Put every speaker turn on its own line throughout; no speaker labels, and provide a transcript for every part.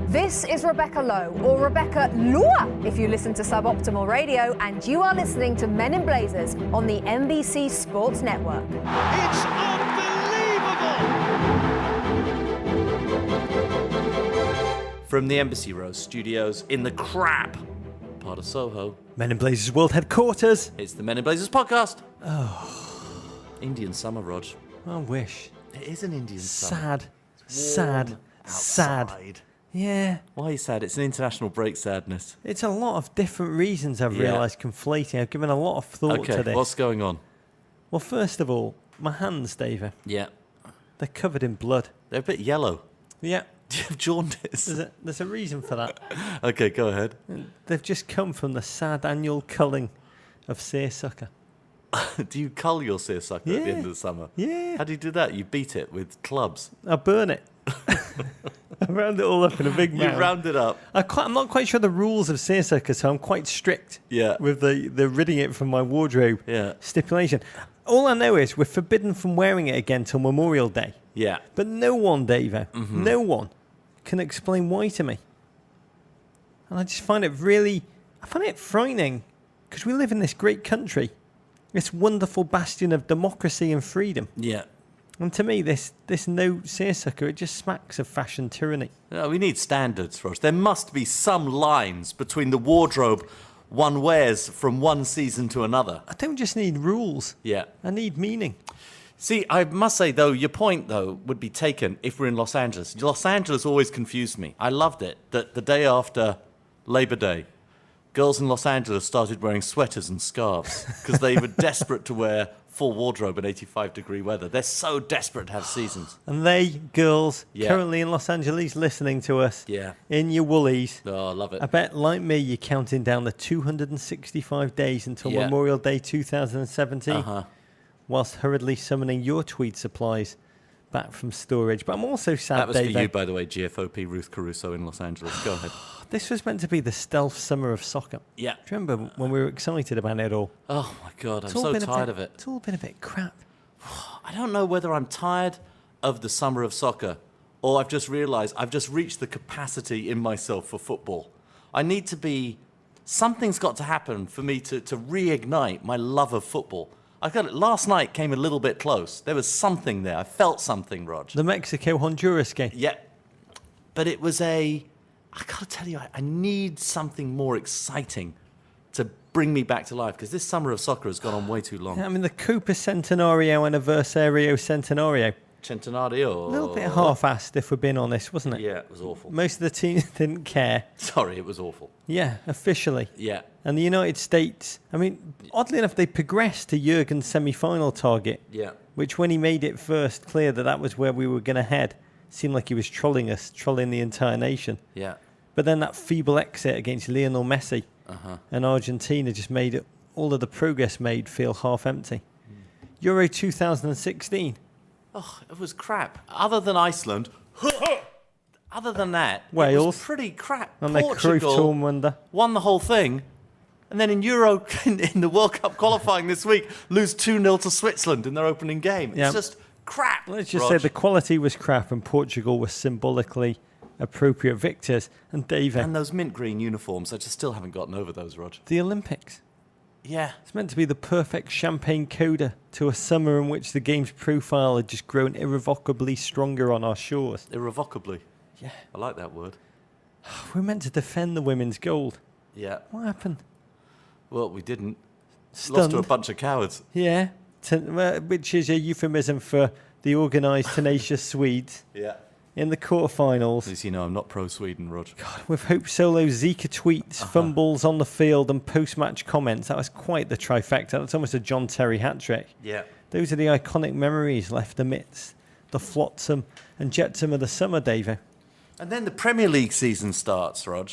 This is Rebecca Lowe, or Rebecca Lua, if you listen to Suboptimal Radio, and you are listening to Men in Blazers on the NBC Sports Network.
It's unbelievable!
From the Embassy Row studios in the crap part of Soho,
Men in Blazers World Headquarters.
it's the Men in Blazers podcast. Indian summer, Rog.
I wish.
It is an Indian summer.
Sad.
Outside.
Yeah.
Why are you sad? It's an international break sadness.
It's a lot of different reasons I've
Yeah.
realised conflating. I've given a lot of thought to
Okay,
this.
what's going on?
Well, first of all, my hands, David,
Yeah.
they're covered in blood.
They're a bit yellow.
Yeah.
Do you have jaundice?
There's a reason for that.
Okay, go ahead.
They've just come from the sad annual culling of seersucker.
Do you cull your seersucker at the
Yeah.
end of the summer?
Yeah.
How do you do that? You beat it with clubs.
I burn it. I round it all up in a big
You
mound.
round it up.
I'm not quite sure the rules of seersucker, so I'm quite strict
Yeah.
with the ridding it from my wardrobe
Yeah.
stipulation. All I know is we're forbidden from wearing it again till Memorial Day.
Yeah.
But no one, Davo,
Mm-hmm.
no one can explain why to me. And I just find it frightening because we live in this great country, this wonderful bastion of democracy and freedom.
Yeah.
And to me, this no seersucker, it just smacks of fashion tyranny.
No, we need standards, Rog. There must be some lines between the wardrobe one wears from one season to another.
I don't just need rules.
Yeah.
I need meaning.
See, I must say, though, your point, though, would be taken if we're in Los Angeles. Los Angeles always confused me. I loved it that the day after Labor Day, girls in Los Angeles started wearing sweaters and scarves because they were desperate to wear full wardrobe in 85-degree weather. They're so desperate to have seasons.
And they, girls,
Yeah.
currently in Los Angeles listening to us,
Yeah.
in your woolies,
Oh, I love it.
I bet, like me, you're counting down the 265 days until
Yeah.
Memorial Day 2017,
Uh-huh.
whilst hurriedly summoning your tweed supplies back from storage. But I'm also sad,
That was for
Dave.
you, by the way, GFOP Ruth Caruso in Los Angeles. Go ahead.
This was meant to be the stealth summer of soccer.
Yeah.
Do you remember when we were excited about it all?
Oh, my God. I'm
It's all
so
been a
tired
bit-
of it.
It's all been a bit crap.
I don't know whether I'm tired of the summer of soccer or I've just realised I've just reached the capacity in myself for football. I need to be... Something's got to happen for me to reignite my love of football. Last night came a little bit close. There was something there. I felt something, Rog.
The Mexico-Honduras game.
Yeah. But it was I got to tell you, I need something more exciting to bring me back to life because this summer of soccer has gone on way too long.
I mean, the Copa Centenario Anniversario Centenario.
Centenario.
A little bit half-assed, if we're being honest, wasn't it?
Yeah, it was awful.
Most of the teams didn't care.
Sorry, it was awful.
Yeah, officially.
Yeah.
And the United States, I mean, oddly enough, they progressed to Jurgen's semi-final target,
Yeah.
which when he made it first clear that was where we were going to head, seemed like he was trolling us, trolling the entire nation.
Yeah.
But then that feeble exit against Lionel Messi
Uh-huh.
and Argentina just made all of the progress made feel half empty. Euro 2016.
Oh, it was crap. Other than Iceland, other than that, it
Wales.
was pretty crap.
And their Cruyff
Portugal
wonder.
won the whole thing. And then in Euro, in the World Cup qualifying this week, lose 2-0 to Switzerland in their opening game. It's
Yeah.
just crap.
Let's just
Rog.
say the quality was crap and Portugal was symbolically appropriate victors. And David,
And those mint green uniforms, I just still haven't gotten over those, Rog.
the Olympics.
Yeah.
It's meant to be the perfect champagne coda to a summer in which the game's profile had just grown irrevocably stronger on our shores.
Irrevocably.
Yeah.
I like that word.
We're meant to defend the women's gold.
Yeah.
What happened?
Well, we didn't.
Stunned.
Lost to a bunch of cowards.
Yeah. Which is a euphemism for the organised, tenacious Swedes
Yeah.
in the quarterfinals.
As you know, I'm not pro-Sweden, Rog.
With Hope Solo's Zika tweets, fumbles on the field and post-match comments. That was quite the trifecta. That's almost a John Terry hat-trick.
Yeah.
Those are the iconic memories left amidst the flotsam and jetsam of the summer, Davo.
And then the Premier League season starts, Rog.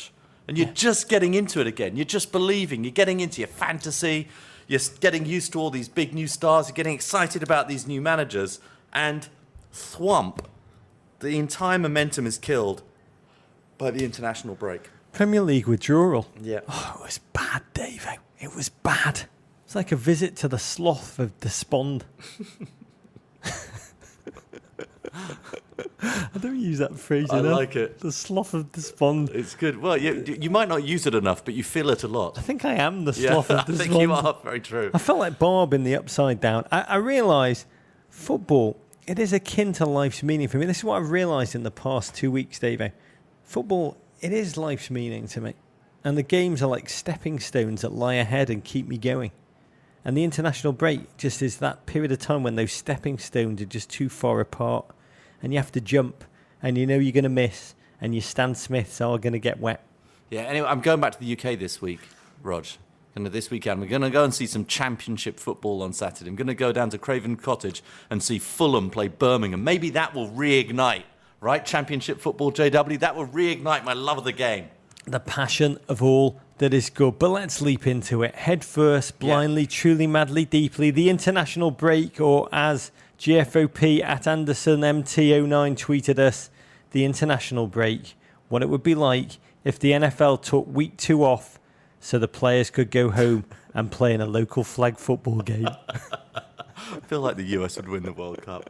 And you're just getting into it again. You're just believing. You're getting into your fantasy. You're getting used to all these big new stars. You're getting excited about these new managers. And thwomp, the entire momentum is killed by the international break.
Premier League withdrawal.
Yeah.
Oh, it was bad, Davo. It was bad. It's like a visit to the sloth of despond. I don't use that phrase
I
enough.
like it.
The sloth of despond.
It's good. Well, you might not use it enough, but you feel it a lot.
I think I am the
Yeah,
sloth of
I
despond.
think you are. Very true.
I felt like Barb in the Upside Down. I realise football, it is akin to life's meaning for me. This is what I've realised in the past 2 weeks, Davey. Football, it is life's meaning to me. And the games are like stepping stones that lie ahead and keep me going. And the international break just is that period of time when those stepping stones are just too far apart. And you have to jump. And you know you're going to miss. And your Stan Smiths are going to get wet.
Yeah, anyway, I'm going back to the UK this week, Rog. This weekend, we're going to go and see some championship football on Saturday. I'm going to go down to Craven Cottage and see Fulham play Birmingham. Maybe that will reignite, right? Championship football, JW, that will reignite my love of the game.
The passion of all that is good. But let's leap into it. Head first, blindly, truly, madly, deeply. The international break, or as GFOP at AndersonMT09 tweeted us, the international break. What it would be like if the NFL took week 2 off so the players could go home and play in a local flag football game.
I feel like the US would win the World Cup.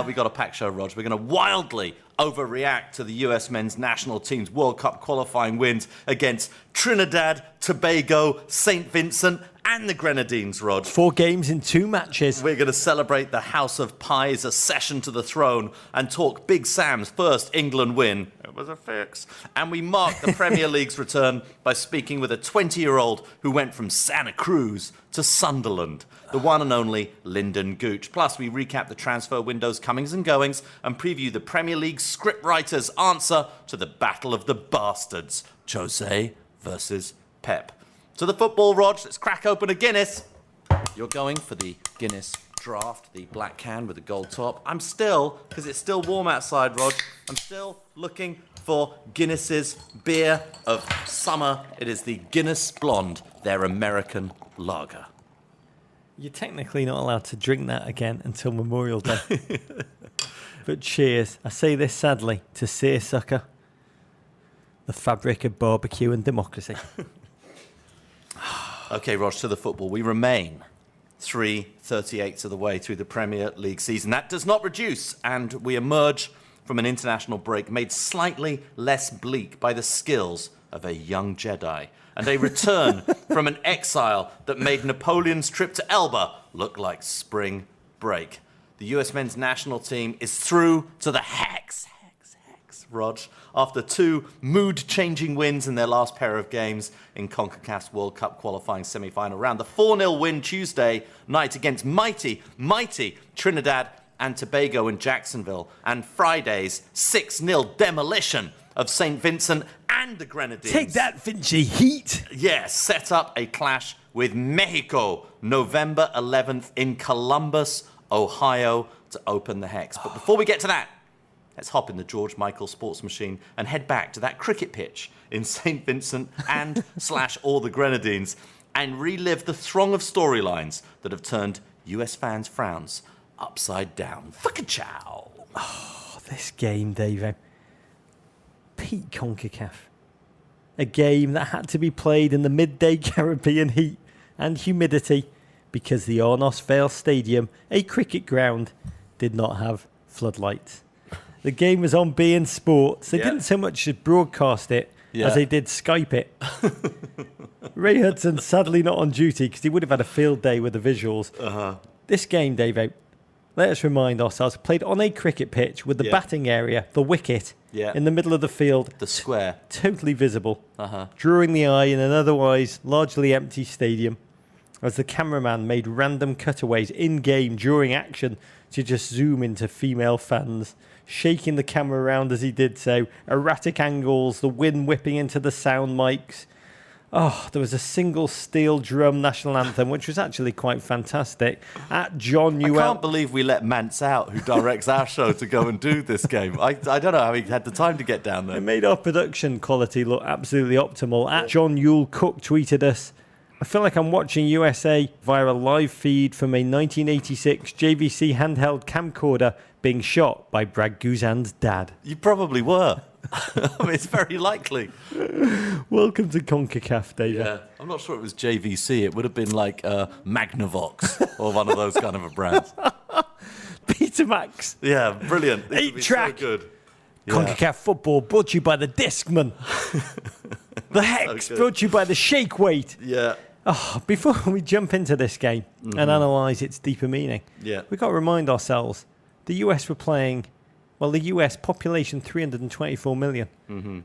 We got a packed show, Rog. We're going to wildly overreact to the US men's national team's World Cup qualifying wins against Trinidad, Tobago, St. Vincent and the Grenadines, Rog.
4 games in 2 matches.
We're going to celebrate the House of Pies' accession to the throne and talk Big Sam's first England win. It was a fix. And we mark the Premier League's return by speaking with a 20-year-old who went from Santa Cruz to Sunderland, the one and only Lynden Gooch. Plus, we recap the transfer window's comings and goings and preview the Premier League scriptwriter's answer to the Battle of the Bastards, Jose versus Pep. To the football, Rog, let's crack open a Guinness. You're going for the Guinness draft, the black can with the gold top. I'm still, because it's still warm outside, Rog, I'm still looking for Guinness's beer of summer. It is the Guinness Blonde, their American lager.
You're technically not allowed to drink that again until Memorial Day. But cheers. I say this sadly to seersucker, the fabric of barbecue and democracy.
Okay, Rog, to the football. We remain 3/38 of the way through the Premier League season. That does not reduce, and we emerge from an international break made slightly less bleak by the skills of a young Jedi and a return from an exile that made Napoleon's trip to Elba look like spring break. The US men's national team is through to the hex, Rog, after 2 mood-changing wins in their last pair of games in CONCACAF's World Cup qualifying semi-final round. The 4-0 win Tuesday night against mighty Trinidad and Tobago in Jacksonville, and Friday's 6-0 demolition of St. Vincent and the Grenadines.
Take that, Vinchy Heat!
Yes, set up a clash with Mexico November 11th in Columbus, Ohio to open the hex. But before we get to that, let's hop in the George Michael sports machine and head back to that cricket pitch in St. Vincent and / or the Grenadines and relive the throng of storylines that have turned US fans' frowns upside down. Fuck-a-chow.
Oh, this game, Davo. Peak CONCACAF. A game that had to be played in the midday Caribbean heat and humidity because the Arnos Vale Stadium, a cricket ground, did not have floodlights. The game was on beIN Sports. They didn't so much as broadcast it as they did Skype it. Ray Hudson sadly not on duty because he would have had a field day with the visuals. This game, Davo, let us remind ourselves, played on a cricket pitch with the batting area, the wicket, in the middle of the field.
The square.
Totally visible, drawing the eye in an otherwise largely empty stadium as the cameraman made random cutaways in-game during action to just zoom into female fans, shaking the camera around as he did so, erratic angles, the wind whipping into the sound mics. Oh, there was a single steel drum national anthem, which was actually quite fantastic. At John Newell.
I can't believe we let Mance out, who directs our show, to go and do this game. I don't know how he had the time to get down there.
It made our production quality look absolutely optimal. At John Yule Cook tweeted us, I feel like I'm watching USA via a live feed from a 1986 JVC handheld camcorder being shot by Brad Guzan's dad.
You probably were. I mean, it's very likely.
Welcome to CONCACAF, David.
Yeah, I'm not sure it was JVC. It would have been like Magnavox or one of those kind of a brands.
Peter Betamax.
Yeah, brilliant. This would be
8-track.
so good. Yeah.
CONCACAF football brought to you by the Discman. The Hex
good.
brought to you by the Shake Weight.
Yeah.
Oh, before we jump into this game and analyse its deeper meaning, we've got to remind ourselves the US were playing, the US population 324 million.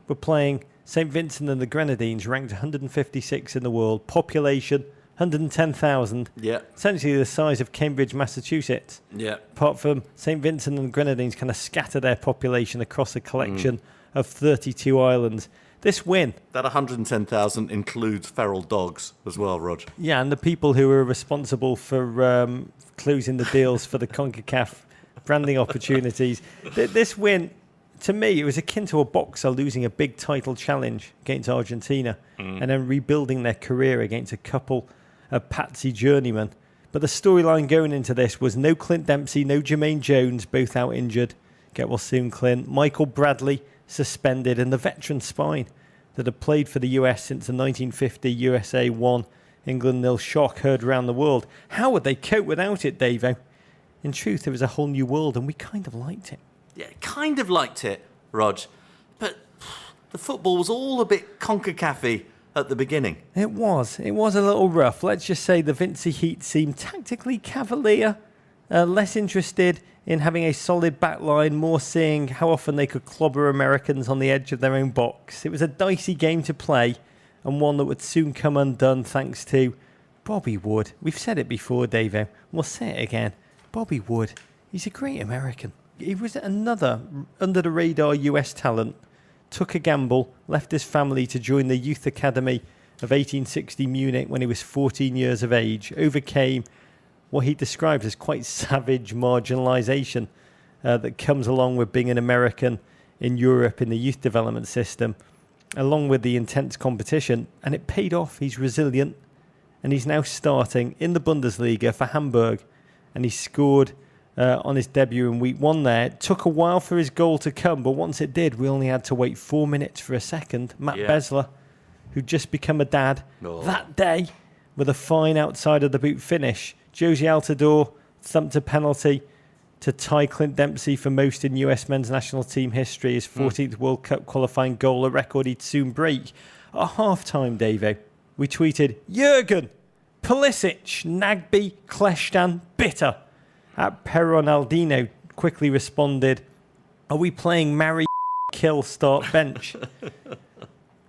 We're playing St. Vincent and the Grenadines, ranked 156 in the world, population 110,000, essentially the size of Cambridge, Massachusetts. Apart from St. Vincent and the Grenadines kind of scatter their population across a collection of 32 islands. This win...
That 110,000 includes feral dogs as well, Rog.
Yeah, and the people who are responsible for closing the deals for the CONCACAF branding opportunities. This win, to me, it was akin to a boxer losing a big title challenge against Argentina and then rebuilding their career against a couple of patsy journeymen. But the storyline going into this was no Clint Dempsey, no Jermaine Jones, both out injured. Get well soon, Clint. Michael Bradley suspended, and the veteran spine that had played for the US since the 1950 USA 1, England 0 shock heard around the world. How would they cope without it, Davo? In truth, it was a whole new world, and we kind of liked it.
Yeah, kind of liked it, Rog. But the football was all a bit CONCACAF-y at the beginning.
It was. It was a little rough. Let's just say the Vincey Heat seemed tactically cavalier, less interested in having a solid back line, more seeing how often they could clobber Americans on the edge of their own box. It was a dicey game to play, and one that would soon come undone thanks to Bobby Wood. We've said it before, Davo. We'll say it again. Bobby Wood. He's a great American. He was another under-the-radar US talent, took a gamble, left his family to join the Youth Academy of 1860 Munich when he was 14 years of age, overcame what he described as quite savage marginalisation that comes along with being an American in Europe in the youth development system, along with the intense competition, and it paid off. He's resilient, and he's now starting in the Bundesliga for Hamburg, and he scored on his debut in week 1 there. It took a while for his goal to come, but once it did, we only had to wait 4 minutes for a second. Matt Besler, who'd just become a dad that day with a fine outside of the boot finish. Josie Altidore thumped a penalty to tie Clint Dempsey for most in US men's national team history, his 14th World Cup qualifying goal, a record he'd soon break. At half-time, Davo, we tweeted, Jurgen, Pulisic, Nagby, Kleshtan, bitter. At Peronaldino quickly responded, are we playing marry, kill, start, bench?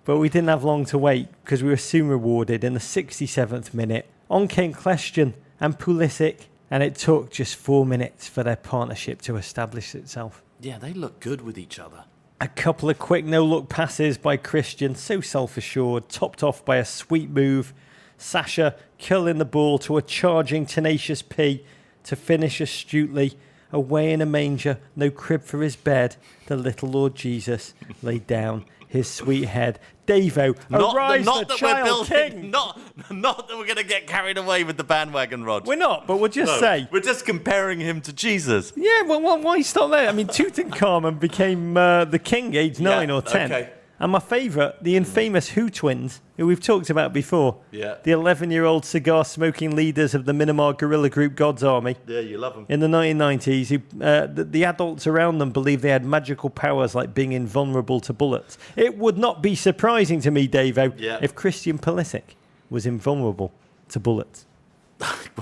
But we didn't have long to wait because we were soon rewarded in the 67th minute. On came Kleshtan and Pulisic, and it took just 4 minutes for their partnership to establish itself.
Yeah, they look good with each other.
A couple of quick no-look passes by Christian, so self-assured, topped off by a sweet move. Sasha curling the ball to a charging, tenacious P to finish astutely. Away in a manger, no crib for his bed, the little Lord Jesus laid down his sweet head. Davo, arise the child king.
Not that we're going to get carried away with the bandwagon, Rog.
We're not, but we'll just say.
We're just comparing him to Jesus.
Yeah, well, why stop there? I mean, Tutankhamun became the king aged 9 or 10.
Okay.
And my favourite, the infamous Who twins, who we've talked about before.
Yeah.
The 11-year-old cigar-smoking leaders of the Myanmar guerrilla group God's Army.
Yeah, you love them.
In the 1990s, the adults around them believed they had magical powers like being invulnerable to bullets. It would not be surprising to me, Davo, if Christian Pulisic was invulnerable to bullets.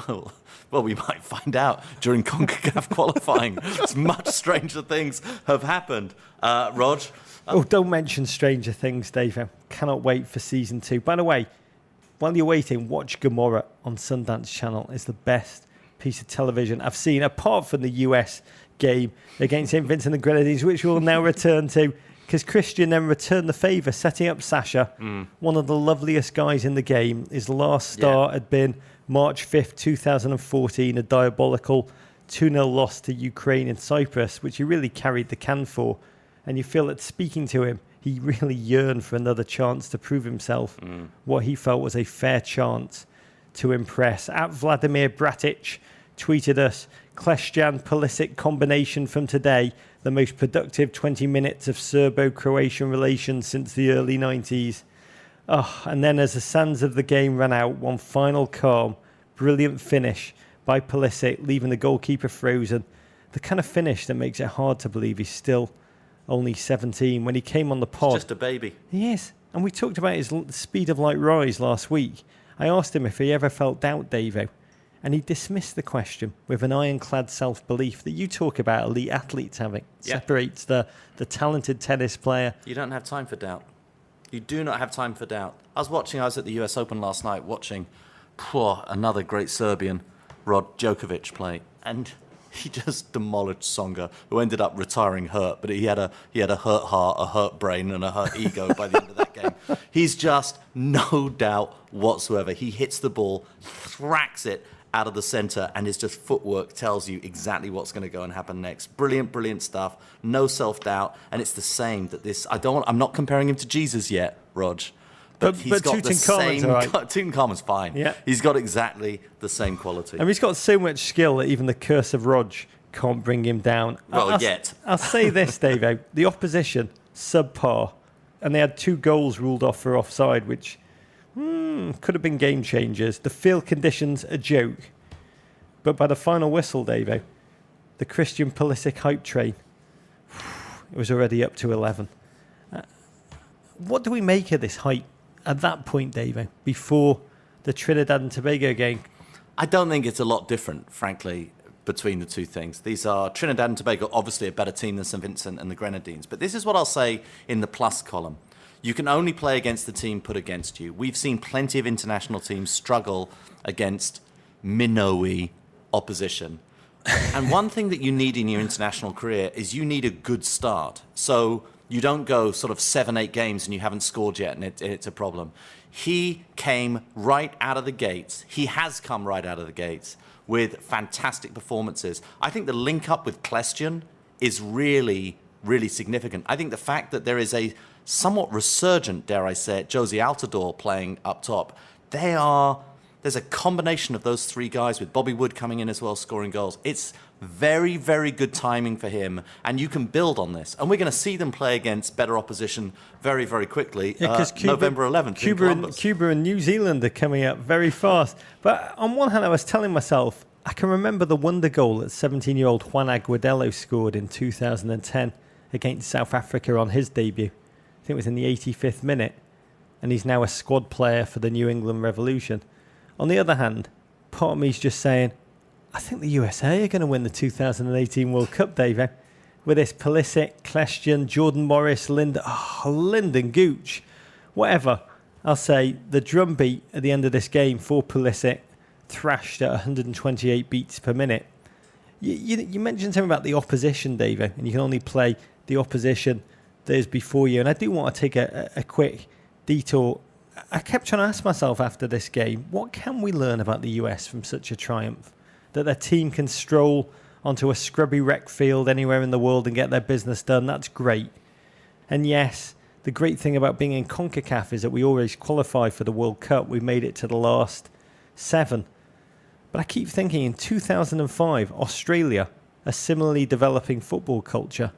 Well, we might find out during CONCACAF qualifying. Much stranger things have happened. Rog?
Oh, don't mention Stranger Things, Dave. Cannot wait for season 2. By the way, while you're waiting, watch Gomorrah on Sundance Channel. It's the best piece of television I've seen, apart from the US game against St. Vincent and the Grenadines, which we'll now return to, because Christian then returned the favour, setting up Sasha, one of the loveliest guys in the game. His last start had been March 5th, 2014, a diabolical 2-0 loss to Ukraine in Cyprus, which he really carried the can for. And you feel that speaking to him, he really yearned for another chance to prove himself, what he felt was a fair chance to impress. At Vladimir Bratic tweeted us, Kleshtan Pulisic combination from today, the most productive 20 minutes of Serbo-Croatian relations since the early 90s. Oh, and then as the sands of the game ran out, one final calm, brilliant finish by Pulisic, leaving the goalkeeper frozen. The kind of finish that makes it hard to believe he's still only 17. When he came on the pod,
He's just a baby.
he is. And we talked about his speed of light rise last week. I asked him if he ever felt doubt, Davo, and he dismissed the question with an ironclad self-belief that you talk about elite athletes having.
Yeah.
Separates the talented tennis player.
You don't have time for doubt. You do not have time for doubt. I was at the US Open last night watching another great Serbian, Rod Djokovic, play. And he just demolished Tsonga, who ended up retiring hurt, but he had a hurt heart, a hurt brain, and a hurt ego by the end of that game. He's just no doubt whatsoever. He hits the ball, thracks it out of the center, and his just footwork tells you exactly what's going to go and happen next. Brilliant, brilliant stuff. No self-doubt, and it's the same that this. I'm not comparing him to Jesus yet, Rog. But he's got the same.
Right.
Tutankhamun's fine.
Yeah.
He's got exactly the same quality.
And he's got so much skill that even the curse of Rog can't bring him down.
Yet.
I'll say this, Davo. The opposition, subpar. And they had 2 goals ruled off for offside, which could have been game changers. The field conditions, a joke. But by the final whistle, Davo, the Christian Pulisic hype train, it was already up to 11. What do we make of this hype at that point, Davo, before the Trinidad and Tobago game?
I don't think it's a lot different, frankly, between the two things. These are Trinidad and Tobago, obviously a better team than St. Vincent and the Grenadines. But this is what I'll say in the plus column. You can only play against the team put against you. We've seen plenty of international teams struggle against minnowy opposition. And one thing that you need in your international career is you need a good start. So you don't go sort of 7-8 games and you haven't scored yet, and it's a problem. He came right out of the gates. He has come right out of the gates with fantastic performances. I think the link up with Klestjan is really, really significant. I think the fact that there is a somewhat resurgent, dare I say it, Josie Altidore playing up top, there's a combination of those 3 guys with Bobby Wood coming in as well, scoring goals. It's very, very good timing for him, and you can build on this. And we're going to see them play against better opposition very, very quickly. November 11th
Cuba and New Zealand are coming up very fast. But on one hand, I was telling myself, I can remember the wonder goal that 17-year-old Juan Agudelo scored in 2010 against South Africa on his debut. I think it was in the 85th minute, and he's now a squad player for the New England Revolution. On the other hand, part of me is just saying, I think the USA are going to win the 2018 World Cup, Dave. With this Pulisic, Klestjan, Jordan Morris, Lynden Gooch, whatever. I'll say the drum beat at the end of this game for Pulisic thrashed at 128 beats per minute. You mentioned something about the opposition, Dave, and you can only play the opposition that is before you. And I do want to take a quick detour. I kept trying to ask myself after this game, what can we learn about the US from such a triumph? That their team can stroll onto a scrubby rec field anywhere in the world and get their business done. That's great. And yes, the great thing about being in CONCACAF is that we always qualify for the World Cup. We made it to the last 7. But I keep thinking in 2005, Australia, a similarly developing football culture,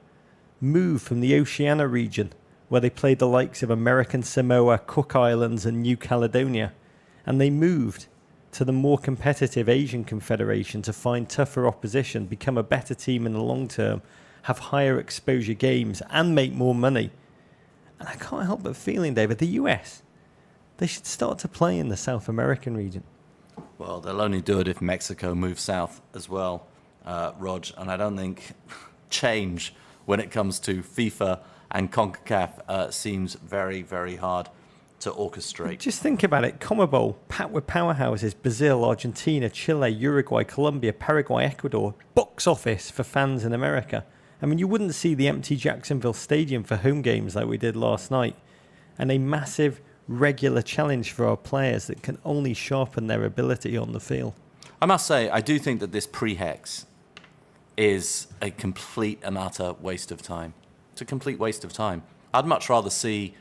moved from the Oceania region, where they played the likes of American Samoa, Cook Islands and New Caledonia, and they moved to the more competitive Asian Confederation to find tougher opposition, become a better team in the long term, have higher exposure games and make more money. And I can't help but feeling, David, the US, they should start to play in the South American region.
Well, they'll only do it if Mexico moves south as well, Rog. And I don't think change when it comes to FIFA and CONCACAF seems very, very hard to orchestrate.
Just think about it. CONMEBOL, packed with powerhouses, Brazil, Argentina, Chile, Uruguay, Colombia, Paraguay, Ecuador, box office for fans in America. I mean, you wouldn't see the empty Jacksonville Stadium for home games like we did last night. And a massive regular challenge for our players that can only sharpen their ability on the field.
I must say, I do think that this pre-hex is a complete and utter waste of time. It's a complete waste of time. I'd much rather see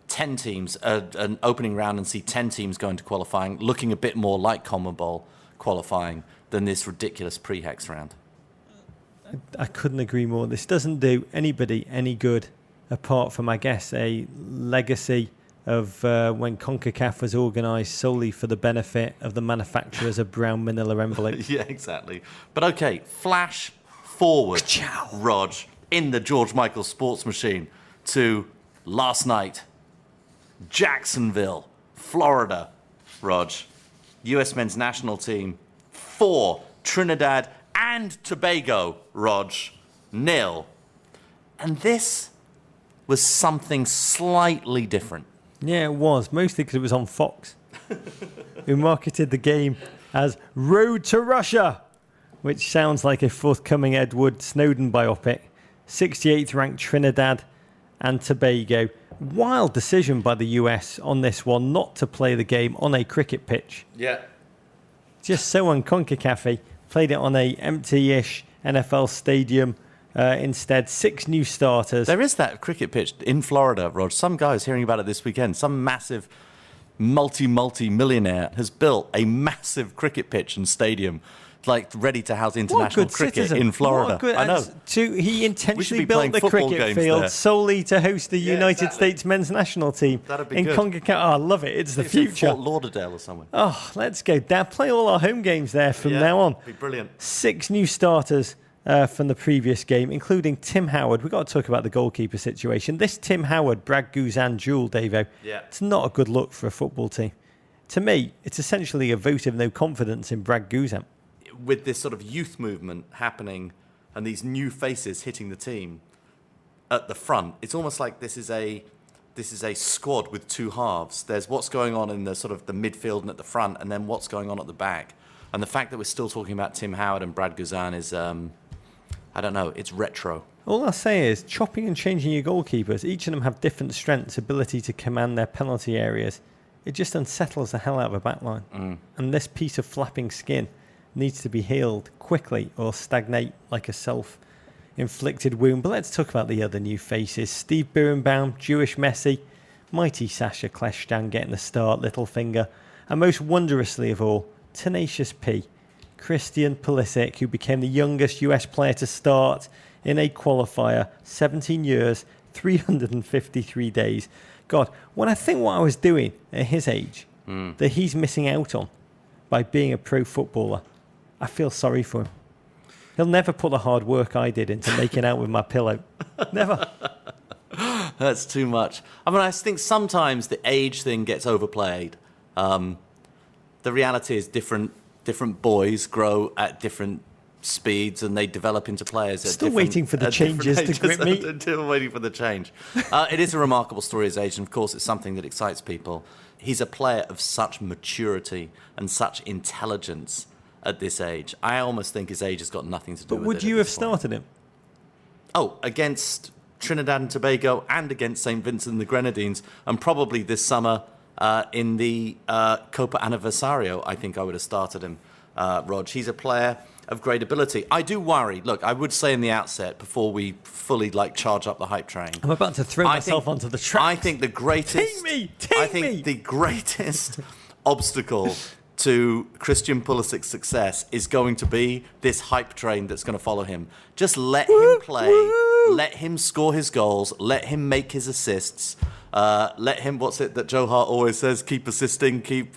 10 teams, an opening round, and see 10 teams going to qualifying, looking a bit more like CONMEBOL qualifying than this ridiculous pre-hex round.
I couldn't agree more. This doesn't do anybody any good, apart from, I guess, a legacy of when CONCACAF was organised solely for the benefit of the manufacturers of brown manila envelopes.
Yeah, exactly. But okay, flash forward, Rog, in the George Michael sports machine to last night, Jacksonville, Florida, Rog, US men's national team, 4, Trinidad and Tobago, Rog, 0. And this was something slightly different.
Yeah, it was. Mostly because it was on Fox. Who marketed the game as Road to Russia, which sounds like a forthcoming Edward Snowden biopic. 68th ranked Trinidad and Tobago. Wild decision by the US on this one not to play the game on a cricket pitch.
Yeah.
Just so unCONCACAF. Played it on a empty-ish NFL stadium. Instead, 6 new starters.
There is that cricket pitch in Florida, Rog. Some guy was hearing about it this weekend. Some massive multi-millionaire has built a massive cricket pitch and stadium, like ready to house international cricket
citizen.
in Florida.
I know. He intentionally built the cricket field solely to host the United States men's national team.
That'd be
in
good.
CONCACAF. Oh, I love it. It's the
In
future.
Fort Lauderdale or somewhere.
Oh, let's go. Dad, play all our home games there from now on.
Be brilliant.
6 new starters from the previous game, including Tim Howard. We've got to talk about the goalkeeper situation. This Tim Howard, Brad Guzan duel, Davo, it's not a good look for a football team. To me, it's essentially a vote of no confidence in Brad Guzan.
With this sort of youth movement happening and these new faces hitting the team at the front, it's almost like this is a squad with 2 halves. There's what's going on in the sort of the midfield and at the front, and then what's going on at the back. And the fact that we're still talking about Tim Howard and Brad Guzan is, I don't know, it's retro.
All I'll say is chopping and changing your goalkeepers. Each of them have different strengths, ability to command their penalty areas. It just unsettles the hell out of a backline. And this piece of flapping skin needs to be healed quickly or stagnate like a self-inflicted wound. But let's talk about the other new faces. Steve Birnbaum, Jewish Messi, mighty Sasha Kleshtan getting the start, Littlefinger, and most wondrously of all, Tenacious P, Christian Pulisic, who became the youngest US player to start in a qualifier, 17 years, 353 days. God, when I think what I was doing at his age, that he's missing out on by being a pro footballer, I feel sorry for him. He'll never put the hard work I did into making out with my pillow. Never.
That's too much. I mean, I think sometimes the age thing gets overplayed. The reality is different boys grow at different speeds and they develop into players.
Still waiting for the changes to grip me.
Still waiting for the change. It is a remarkable story as age, and of course it's something that excites people. He's a player of such maturity and such intelligence at this age. I almost think his age has got nothing to do with it.
But would you have started him?
Oh, against Trinidad and Tobago and against St. Vincent and the Grenadines, and probably this summer in the Copa Aniversario, I think I would have started him, Rog. He's a player of great ability. I do worry. Look, I would say in the outset, before we fully charge up the hype train,
I'm about to throw myself onto the track.
I think the greatest... the greatest obstacle to Christian Pulisic's success is going to be this hype train that's going to follow him. Just let him play, let him score his goals, let him make his assists, let him, what's it that Joe Hart always says, keep assisting, keep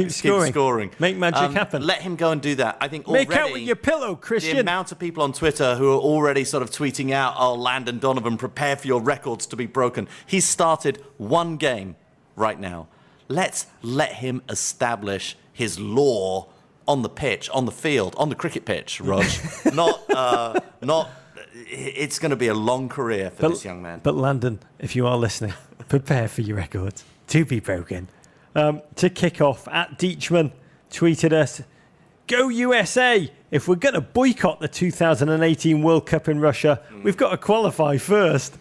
scoring.
Make magic happen.
Let him go and do that. I think
Make out with your pillow, Christian.
The amount of people on Twitter who are already sort of tweeting out, oh, Lynden Donovan, prepare for your records to be broken. He's started 1 game right now. Let's let him establish his law on the pitch, on the field, on the cricket pitch, Rog. It's going to be a long career for this young man.
But Lynden, if you are listening, prepare for your records to be broken. To kick off, at Deechman tweeted us, "Go USA! If we're going to boycott the 2018 World Cup in Russia, we've got to qualify first.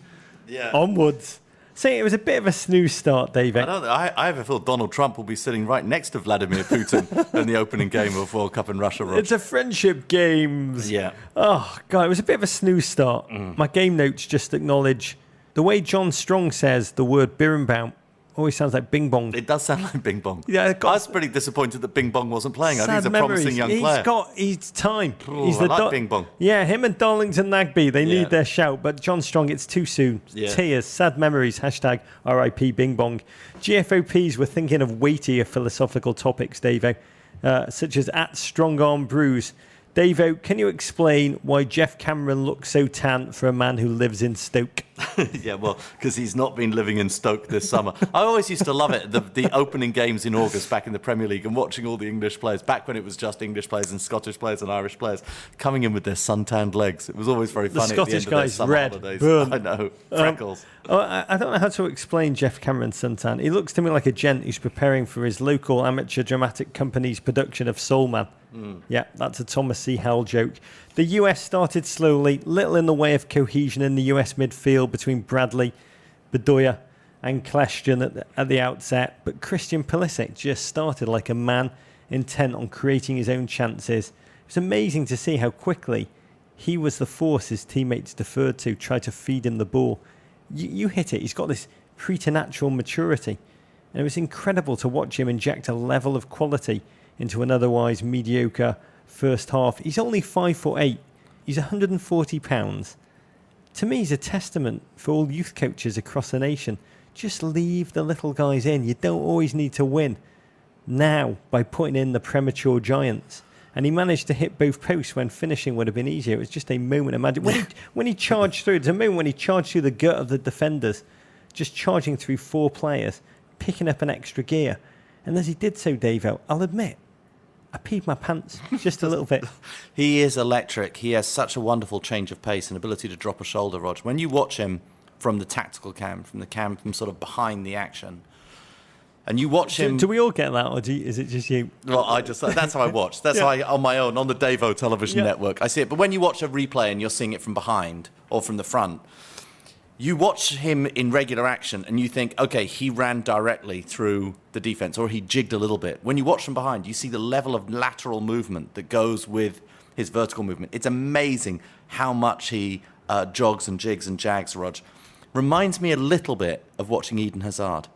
Yeah.
Onwards." See, it was a bit of a snooze start, David.
I have a feel Donald Trump will be sitting right next to Vladimir Putin in the opening game of World Cup in Russia, Rog.
It's a friendship games.
Yeah.
Oh, God, it was a bit of a snooze start. My game notes just acknowledge the way John Strong says the word Birnbaum always sounds like Bing Bong.
It does sound like Bing Bong.
Yeah,
I was pretty disappointed that Bing Bong wasn't playing. I think he's a promising young player.
He's got his time.
I like Bing Bong.
Yeah, him and Darlington Nagby, they need their shout. But John Strong, it's too soon.
Yeah.
Tears, sad memories, hashtag RIP Bing Bong. GFOPs were thinking of weightier philosophical topics, Davo, such as at Strong Arm Brews Davo, can you explain why Jeff Cameron looks so tan for a man who lives in Stoke?
Yeah, well, because he's not been living in Stoke this summer. I always used to love it, the opening games in August back in the Premier League and watching all the English players, back when it was just English players and Scottish players and Irish players, coming in with their suntanned legs. It was always very funny
Scottish
at the end of their
guys,
summer
red,
holidays.
burn.
I know, freckles.
I don't know how to explain Jeff Cameron's suntan. He looks to me like a gent who's preparing for his local amateur dramatic company's production of Soul Man. Yeah, that's a Thomas C. Howell joke. The US started slowly, little in the way of cohesion in the US midfield between Bradley, Bedoya and Kleshton at the outset, but Christian Pulisic just started like a man intent on creating his own chances. It was amazing to see how quickly he was the force his teammates deferred to, tried to feed him the ball. You hit it. He's got this preternatural maturity, and it was incredible to watch him inject a level of quality into an otherwise mediocre first half. He's only 5'8". He's 140 pounds. To me, he's a testament for all youth coaches across the nation. Just leave the little guys in. You don't always need to win. Now, by putting in the premature giants. And he managed to hit both posts when finishing would have been easier. It was just a moment of magic. When he charged through, there's a moment when he charged through the gut of the defenders, just charging through 4 players, picking up an extra gear. And as he did so, Davo, I'll admit, I peed my pants just a little bit.
He is electric. He has such a wonderful change of pace and ability to drop a shoulder, Rog. When you watch him from the tactical cam, from the cam from sort of behind the action, and you watch him...
Do we all get that, or is it just you?
Well, that's how I watch. That's how I, on my own, on the Davo television network, I see it. But when you watch a replay and you're seeing it from behind or from the front, you watch him in regular action and you think, okay, he ran directly through the defense or he jigged a little bit. When you watch from behind, you see the level of lateral movement that goes with his vertical movement. It's amazing how much he jogs and jigs and jags, Rog. Reminds me a little bit of watching Eden Hazard.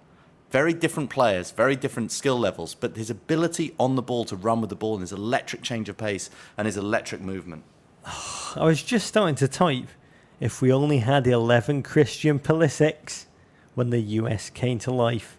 Very different players, very different skill levels, but his ability on the ball to run with the ball and his electric change of pace and his electric movement.
I was just starting to type, if we only had 11 Christian Pulisics when the US came to life.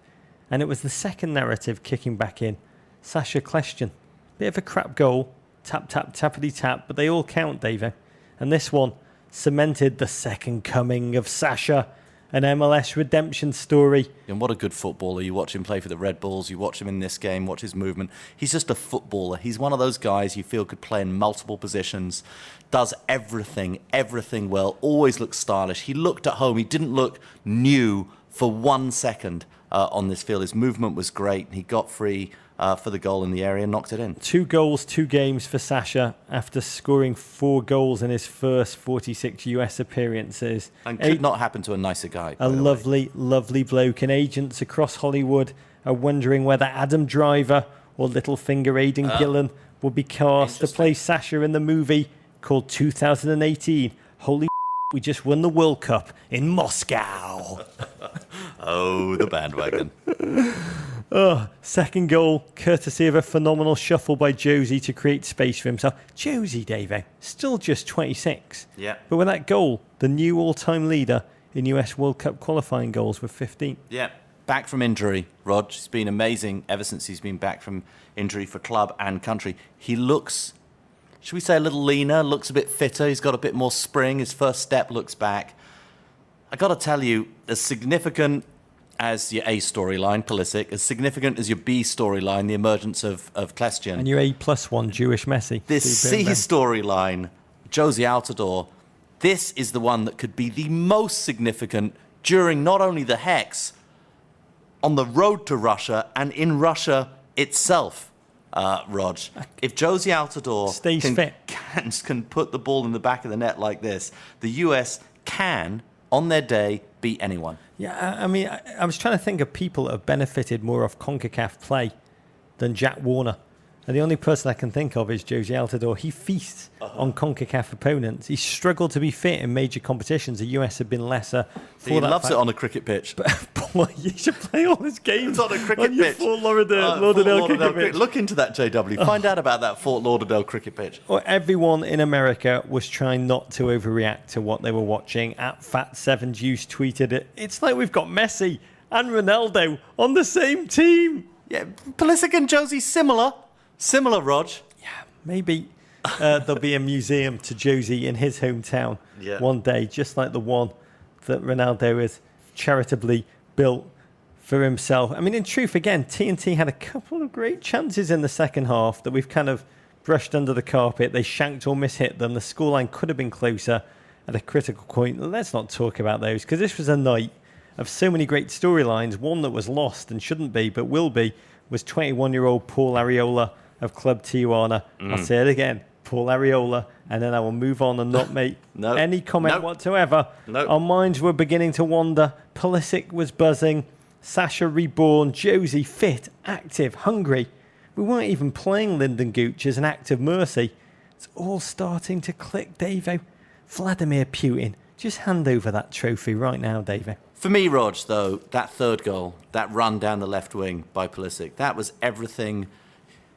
And it was the second narrative kicking back in. Sasha Kleshton. Bit of a crap goal. Tap, tap, tappity tap, but they all count, David. And this one cemented the second coming of Sasha, an MLS redemption story.
And what a good footballer. You watch him play for the Red Bulls, you watch him in this game, watch his movement. He's just a footballer. He's one of those guys you feel could play in multiple positions, does everything well, always looks stylish. He looked at home. He didn't look new for 1 second on this field. His movement was great. He got free for the goal in the area and knocked it in.
2 goals, 2 games for Sasha after scoring 4 goals in his first 46 US appearances.
And could not happen to a nicer guy.
A lovely, lovely bloke. And agents across Hollywood are wondering whether Adam Driver or Littlefinger Aidan Gillen will be cast to play Sasha in the movie called 2018. Holy we just won the World Cup in Moscow.
Oh, the bandwagon.
Second goal, courtesy of a phenomenal shuffle by Josie to create space for himself. Josie, Dave, still just 26.
Yeah.
But with that goal, the new all-time leader in US World Cup qualifying goals with 15.
Yeah. Back from injury, Rog. He's been amazing ever since he's been back from injury for club and country. He looks, should we say, a little leaner, looks a bit fitter. He's got a bit more spring. His first step looks back. I got to tell you, as significant as your A storyline, Pulisic, as significant as your B storyline, the emergence of Kleshton.
And your A+1, Jewish Messi.
This C storyline, Josie Altidore, this is the one that could be the most significant during not only the Hex, on the road to Russia and in Russia itself, Rog. If Josie Altidore can put the ball in the back of the net like this, the US can, on their day, beat anyone.
Yeah, I mean, I was trying to think of people that have benefited more off CONCACAF play than Jack Warner. And the only person I can think of is Josie Altidore. He feasts on CONCACAF opponents. He's struggled to be fit in major competitions. The US have been lesser.
He loves it on a cricket pitch.
But boy, you should play all his games
on a cricket pitch.
Fort Lauderdale cricket pitch.
Look into that, JW. Find out about that Fort Lauderdale cricket pitch.
Well, everyone in America was trying not to overreact to what they were watching. At Fat7Juice tweeted it. It's like we've got Messi and Ronaldo on the same team.
Yeah, Pulisic and Josie similar, Rog.
Yeah, maybe. there'll be a museum to Josie in his hometown one day, just like the one that Ronaldo has charitably built for himself. I mean, in truth, again, TNT had a couple of great chances in the second half that we've kind of brushed under the carpet. They shanked or mishit them. The scoreline could have been closer at a critical point. Let's not talk about those, because this was a night of so many great storylines. One that was lost and shouldn't be, but will be, was 21-year-old Paul Arriola of Club Tijuana. I'll say it again, Paul Arriola, and then I will move on and not make any comment whatsoever. Our minds were beginning to wander. Pulisic was buzzing. Sasha reborn. Josie fit, active, hungry. We weren't even playing Lynden Gooch as an act of mercy. It's all starting to click, Davo. Vladimir Putin, just hand over that trophy right now, Davo.
For me, Rog, though, that third goal, that run down the left wing by Pulisic, that was everything.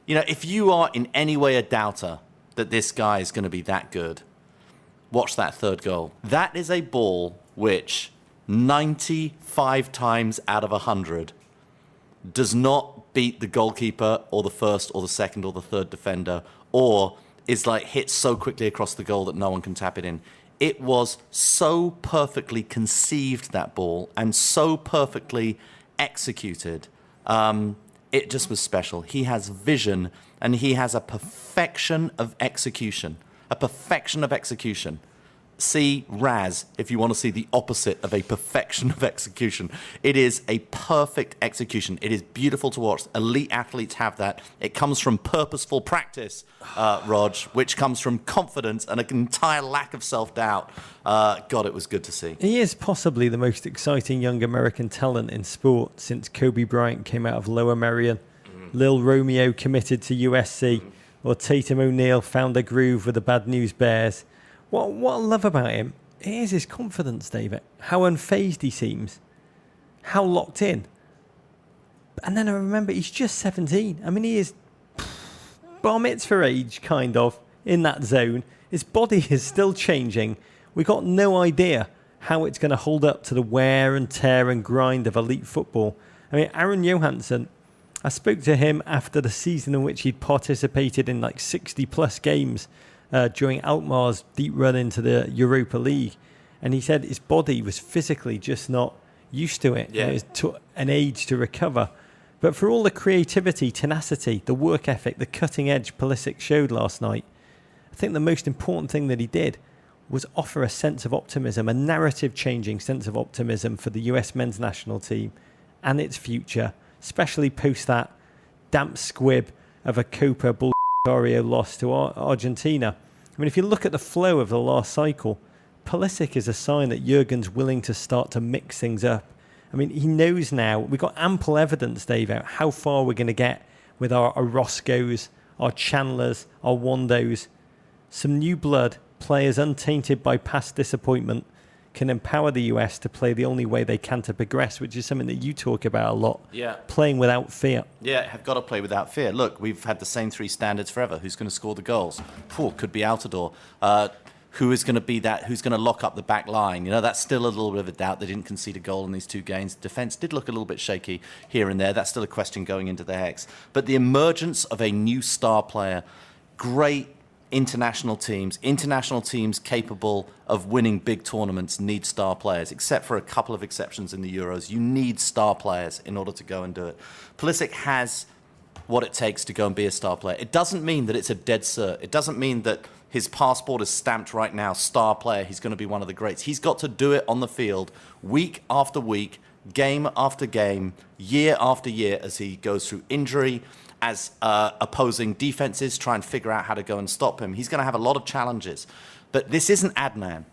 You know, if you are in any way a doubter that this guy is going to be that good, watch that third goal. That is a ball which 95 times out of 100 does not beat the goalkeeper or the first or the second or the third defender, or is like hit so quickly across the goal that no one can tap it in. It was so perfectly conceived, that ball, and so perfectly executed. It just was special. He has vision, and he has a perfection of execution. A perfection of execution. See Raz if you want to see the opposite of a perfection of execution. It is a perfect execution. It is beautiful to watch. Elite athletes have that. It comes from purposeful practice, Rog, which comes from confidence and an entire lack of self-doubt. God, it was good to see.
He is possibly the most exciting young American talent in sport since Kobe Bryant came out of Lower Merion, Lil Romeo committed to USC, or Tatum O'Neal found a groove with the Bad News Bears. What I love about him is his confidence, David. How unfazed he seems. How locked in. And then I remember he's just 17. I mean, he is bar mitzvah age, kind of, in that zone. His body is still changing. We got no idea how it's going to hold up to the wear and tear and grind of elite football. I mean, Aaron Johansson, I spoke to him after the season in which he'd participated in like 60-plus games during Alkmaar's deep run into the Europa League. And he said his body was physically just not used to it.
Yeah.
It took an age to recover. But for all the creativity, tenacity, the work ethic, the cutting edge Pulisic showed last night, I think the most important thing that he did was offer a sense of optimism, a narrative-changing sense of optimism for the US men's national team and its future, especially post that damp squib of a Copa loss to Argentina. I mean, if you look at the flow of the last cycle, Pulisic is a sign that Jurgen's willing to start to mix things up. I mean, he knows now, we've got ample evidence, Dave, out how far we're going to get with our Orozcos, our Chandlers, our Wandos. Some new blood, players untainted by past disappointment, can empower the US to play the only way they can to progress, which is something that you talk about a lot.
Yeah.
Playing without fear.
Yeah, have got to play without fear. Look, we've had the same three standards forever. Who's going to score the goals? Could be Altidore. Who is going to be that? Who's going to lock up the back line? You know, that's still a little bit of a doubt. They didn't concede a goal in these two games. Defence did look a little bit shaky here and there. That's still a question going into the Hex. But the emergence of a new star player, great international teams capable of winning big tournaments need star players, except for a couple of exceptions in the Euros. You need star players in order to go and do it. Pulisic has what it takes to go and be a star player. It doesn't mean that it's a dead cert. It doesn't mean that his passport is stamped right now, star player, he's going to be one of the greats. He's got to do it on the field week after week, game after game, year after year as he goes through injury, as opposing defenses try and figure out how to go and stop him. He's going to have a lot of challenges. But this isn't Adnan.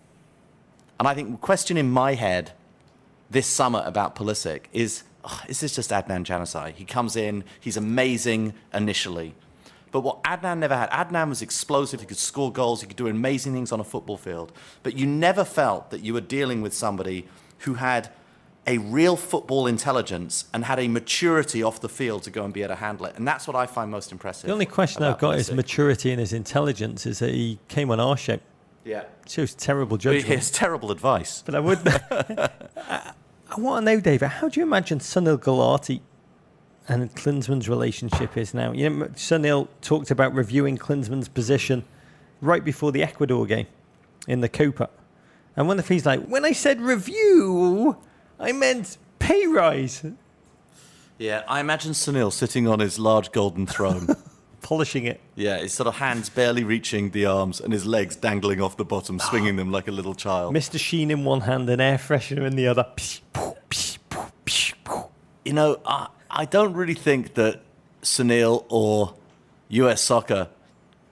And I think the question in my head this summer about Pulisic is this just Adnan Januzaj? He comes in, he's amazing initially. But what Adnan never had, Adnan was explosive, he could score goals, he could do amazing things on a football field. But you never felt that you were dealing with somebody who had a real football intelligence and had a maturity off the field to go and be able to handle it. And that's what I find most impressive.
The only question I've got is maturity and his intelligence is that he came on our shape.
Yeah.
Shows terrible judgment.
It's terrible advice.
But I would... I want to know, David, how do you imagine Sunil Gulati and Klinsmann's relationship is now? You know, Sunil talked about reviewing Klinsmann's position right before the Ecuador game in the Copa. And one of he's like, when I said review, I meant pay rise.
Yeah, I imagine Sunil sitting on his large golden throne.
Polishing it.
Yeah, his sort of hands barely reaching the arms and his legs dangling off the bottom, swinging them like a little child.
Mr. Sheen in one hand and air freshener in the other.
You know, I don't really think that Sunil or US Soccer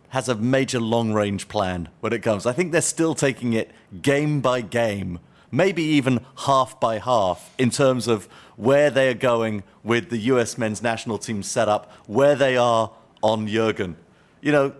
has a major long-range plan when it comes. I think they're still taking it game by game, maybe even half by half, in terms of where they are going with the US men's national team setup, where they are on Jurgen. You know,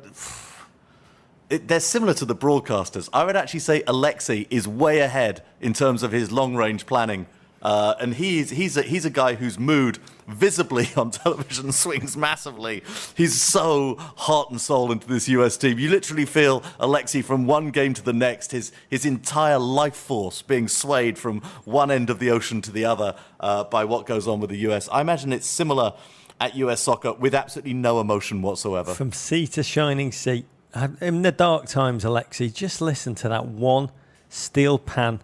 they're similar to the broadcasters. I would actually say Alexei is way ahead in terms of his long-range planning. And he's a guy whose mood visibly on television swings massively. He's so heart and soul into this US team. You literally feel Alexei from one game to the next, his entire life force being swayed from one end of the ocean to the other by what goes on with the US. I imagine it's similar at US Soccer with absolutely no emotion whatsoever.
From sea to shining sea. In the dark times, Alexei, just listen to that one steel pan,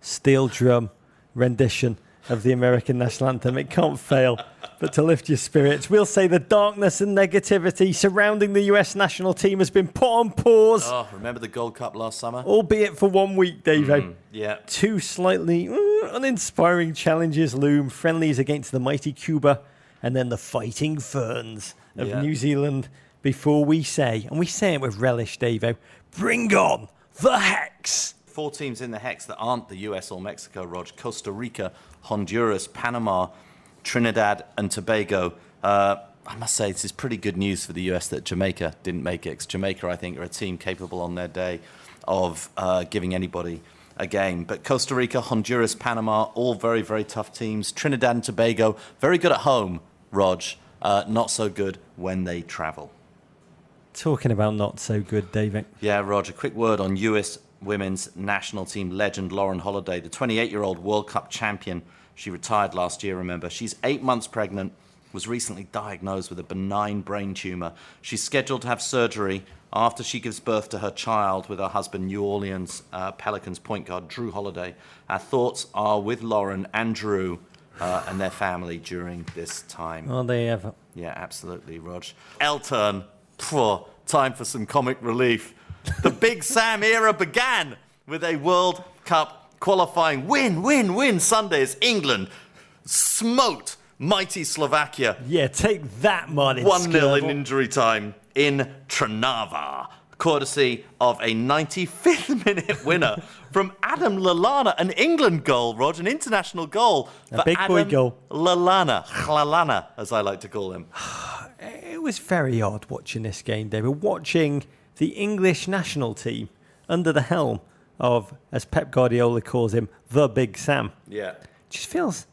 steel drum rendition of the American national anthem. It can't fail but to lift your spirits. We'll say the darkness and negativity surrounding the US national team has been put on pause.
Oh, remember the Gold Cup last summer?
Albeit for 1 week, Davo.
Yeah.
Two slightly uninspiring challenges loom. Friendlies against the mighty Cuba and then the Fighting Ferns of New Zealand before we say, and we say it with relish, Davo, bring on the Hex.
4 teams in the Hex that aren't the US or Mexico, Rog. Costa Rica, Honduras, Panama, Trinidad and Tobago. I must say this is pretty good news for the US that Jamaica didn't make it, because Jamaica, I think, are a team capable on their day of giving anybody a game. But Costa Rica, Honduras, Panama, all very, very tough teams. Trinidad and Tobago, very good at home, Rog. Not so good when they travel.
Talking about not so good, David.
Yeah, Rog, a quick word on US women's national team legend Lauren Holiday, the 28-year-old World Cup champion. She retired last year, remember. She's 8 months pregnant, was recently diagnosed with a benign brain tumor. She's scheduled to have surgery after she gives birth to her child with her husband, New Orleans Pelicans point guard Drew Holiday. Our thoughts are with Lauren and Drew and their family during this time.
Are they ever?
Yeah, absolutely, Rog. L-turn. Time for some comic relief. The Big Sam era began with a World Cup qualifying win Sunday as England smote mighty Slovakia.
Yeah, take that, Martin.
1-0 in injury time in Trnava, courtesy of a 95th minute winner from Adam Lallana, an England goal, Rog, an international goal for
a big
Adam
boy goal.
Lallana, as I like to call him.
It was very odd watching this game, David. Watching the English national team under the helm of, as Pep Guardiola calls him, the Big Sam.
Yeah.
Just feels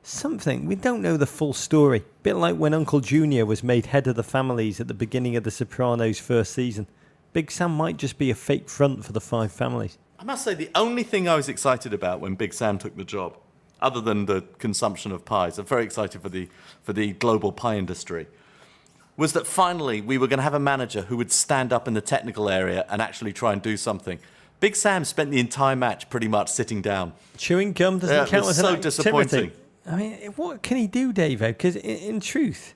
something. We don't know the full story. Bit like when Uncle Junior was made head of the families at the beginning of The Sopranos' first season. Big Sam might just be a fake front for the 5 families.
I must say, the only thing I was excited about when Big Sam took the job, other than the consumption of pies, I'm very excited for the global pie industry, was that finally we were going to have a manager who would stand up in the technical area and actually try and do something. Big Sam spent the entire match pretty much sitting down.
Chewing gum doesn't count as an activity.
Disappointing.
I mean, what can he do, David? Because in truth,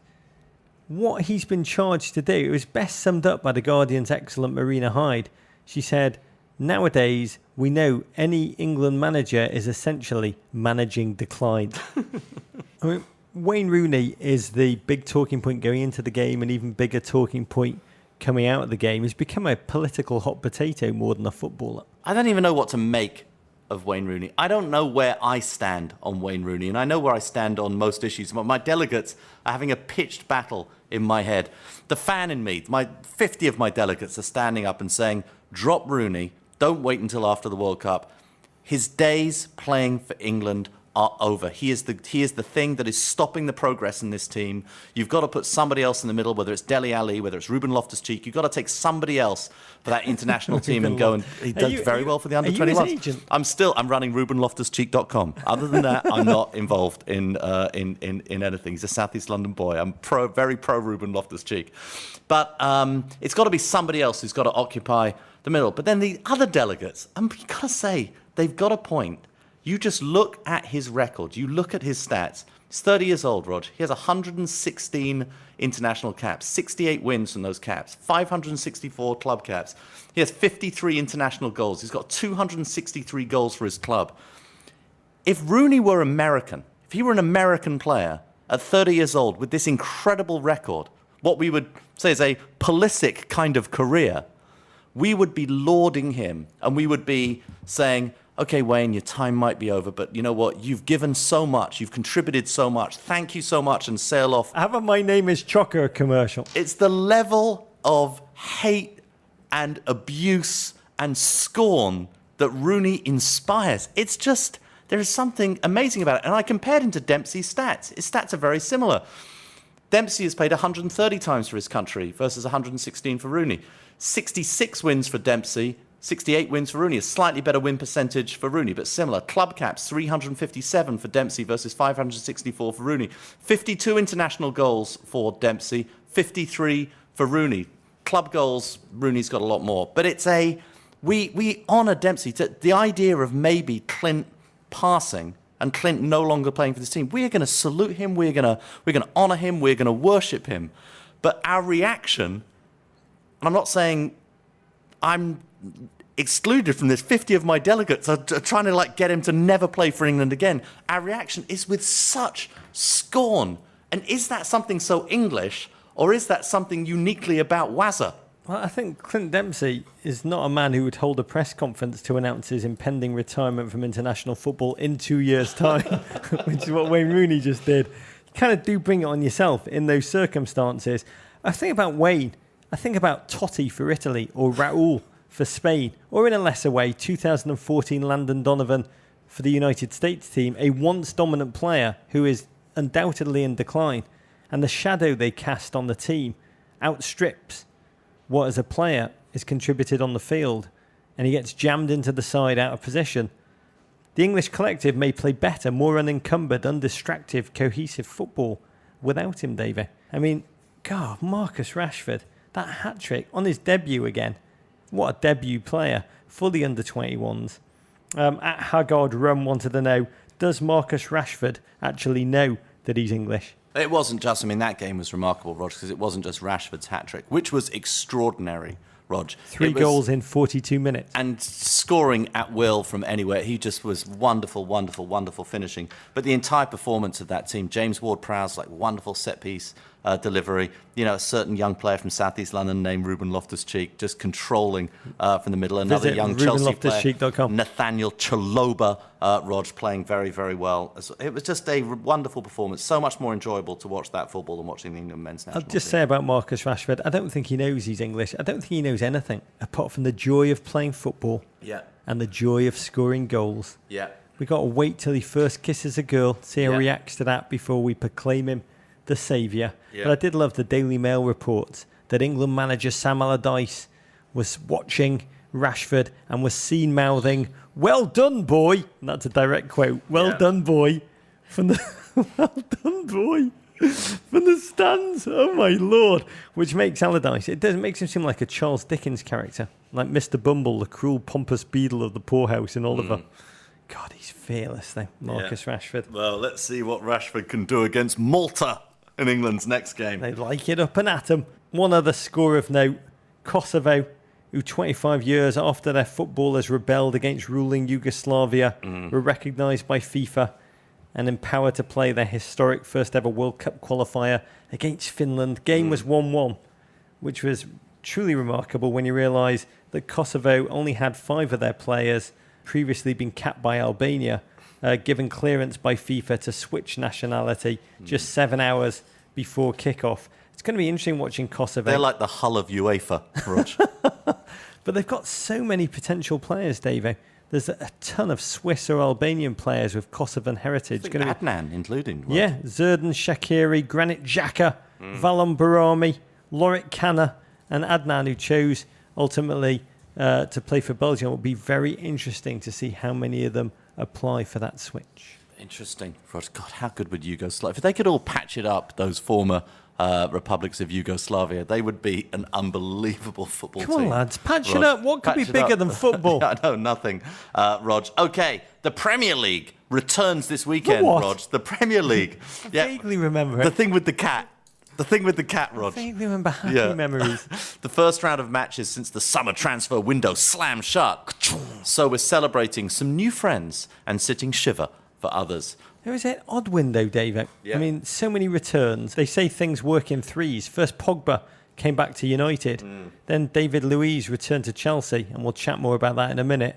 what he's been charged to do, it was best summed up by The Guardian's excellent Marina Hyde. She said, nowadays, we know any England manager is essentially managing decline. I mean, Wayne Rooney is the big talking point going into the game, and even bigger talking point coming out of the game. He's become a political hot potato more than a footballer.
I don't even know what to make of Wayne Rooney. I don't know where I stand on Wayne Rooney, and I know where I stand on most issues. My delegates are having a pitched battle in my head. The fan in me, 50 of my delegates are standing up and saying, drop Rooney, don't wait until after the World Cup. His days playing for England are over. He is the thing that is stopping the progress in this team. You've got to put somebody else in the middle, whether it's Dele Alli, whether it's Ruben Loftus-Cheek. You've got to take somebody else for that international team and go, and he does very well for the under-21s. I'm running RubenLoftusCheek.com. Other than that, I'm not involved in anything. He's a South East London boy. I'm very pro Ruben Loftus-Cheek. But it's got to be somebody else who's got to occupy the middle. But then the other delegates, you've got to say, they've got a point. You just look at his record. You look at his stats. He's 30 years old, Rog. He has 116 international caps, 68 wins from those caps, 564 club caps. He has 53 international goals. He's got 263 goals for his club. If Rooney were American, if he were an American player at 30 years old with this incredible record, what we would say is a Pulisic kind of career, we would be lauding him and we would be saying, okay, Wayne, your time might be over, but you know what? You've given so much. You've contributed so much. Thank you so much, and sail off.
Have a My Name is Choco commercial.
It's the level of hate and abuse and scorn that Rooney inspires. It's just, there is something amazing about it. And I compared him to Dempsey's stats. His stats are very similar. Dempsey has played 130 times for his country versus 116 for Rooney. 66 wins for Dempsey, 68 wins for Rooney. A slightly better win percentage for Rooney, but similar. Club caps, 357 for Dempsey versus 564 for Rooney. 52 international goals for Dempsey, 53 for Rooney. Club goals, Rooney's got a lot more. But it's we honour Dempsey. The idea of maybe Clint passing and Clint no longer playing for this team, we are going to salute him, we're going to honour him, we're going to worship him. But our reaction, and I'm not saying I'm excluded from this, 50 of my delegates are trying to get him to never play for England again. Our reaction is with such scorn. And is that something so English, or is that something uniquely about Wazza?
Well, I think Clint Dempsey is not a man who would hold a press conference to announce his impending retirement from international football in 2 years' time, which is what Wayne Rooney just did. You kind of do bring it on yourself in those circumstances. I think about Wayne. I think about Totti for Italy, or Raul for Spain, or in a lesser way, 2014 Lynden Donovan for the United States team, a once dominant player who is undoubtedly in decline. And the shadow they cast on the team outstrips what as a player is contributed on the field, and he gets jammed into the side out of position. The English collective may play better, more unencumbered, undistracted, cohesive football without him, Davey. I mean, God, Marcus Rashford, that hat-trick on his debut again. What a debut player, fully under 21s. At Haggard Rum wanted to know, does Marcus Rashford actually know that he's English?
It wasn't just, that game was remarkable, Rog, because it wasn't just Rashford's hat-trick, which was extraordinary, Rog.
3 goals in 42 minutes.
And scoring at will from anywhere. He just was wonderful, wonderful, wonderful finishing. But the entire performance of that team, James Ward-Prowse, wonderful set-piece delivery. A certain young player from South East London named Ruben Loftus-Cheek, just controlling from the middle. Another
Visit
young Chelsea player,
com.
Nathaniel Chaloba, Rog, playing very, very well. It was just a wonderful performance. So much more enjoyable to watch that football than watching the England men's national team.
I'll just say about Marcus Rashford, I don't think he knows he's English. I don't think he knows anything apart from the joy of playing football and the joy of scoring goals.
Yeah.
We've got to wait till he first kisses a girl, see how he reacts to that before we proclaim him the saviour. Yeah. But I did love the Daily Mail report that England manager Sam Allardyce was watching Rashford and was seen mouthing, "Well done, boy." And that's a direct quote. "Well done, boy," from the "Well done, boy," from the stands. Oh my lord! Which makes Allardyce, makes him seem like a Charles Dickens character, like Mr. Bumble, the cruel, pompous beadle of the poorhouse in Oliver. God, he's fearless, though, Marcus Rashford.
Well, let's see what Rashford can do against Malta in England's next game.
They like it up and at 'em. One other score of note, Kosovo, who 25 years after their footballers rebelled against ruling Yugoslavia, were recognised by FIFA and empowered to play their historic first ever World Cup qualifier against Finland. Game was 1-1, which was truly remarkable when you realise that Kosovo only had 5 of their players previously been capped by Albania, given clearance by FIFA to switch nationality just 7 hours before kickoff. It's going to be interesting watching Kosovo.
They're like the Hull of UEFA, Rog.
But they've got so many potential players, Davey. There's a ton of Swiss or Albanian players with Kosovan heritage.
Adnan including. Right?
Yeah, Zerdan Shaqiri, Granit Xhaka, Valon Barami, Lorik Cana, and Adnan, who chose ultimately to play for Belgium. It will be very interesting to see how many of them apply for that switch.
Interesting. God, how good would Yugoslavia? If they could all patch it up, those former republics of Yugoslavia, they would be an unbelievable football team.
Come on, lads, patch
Rog,
it up. What could be bigger than football?
I know, nothing, Rog. Okay, the Premier League returns this weekend,
what?
Rog. The Premier League.
I vaguely remember it.
The thing with the cat. The thing with the cat, Rog.
I vaguely remember happy memories.
The first round of matches since the summer transfer window slammed shut. So we're celebrating some new friends and sitting shiver for others.
There was an odd window, David.
Yeah.
I mean, so many returns. They say things work in threes. First, Pogba came back to United. Then David Luiz returned to Chelsea, and we'll chat more about that in a minute.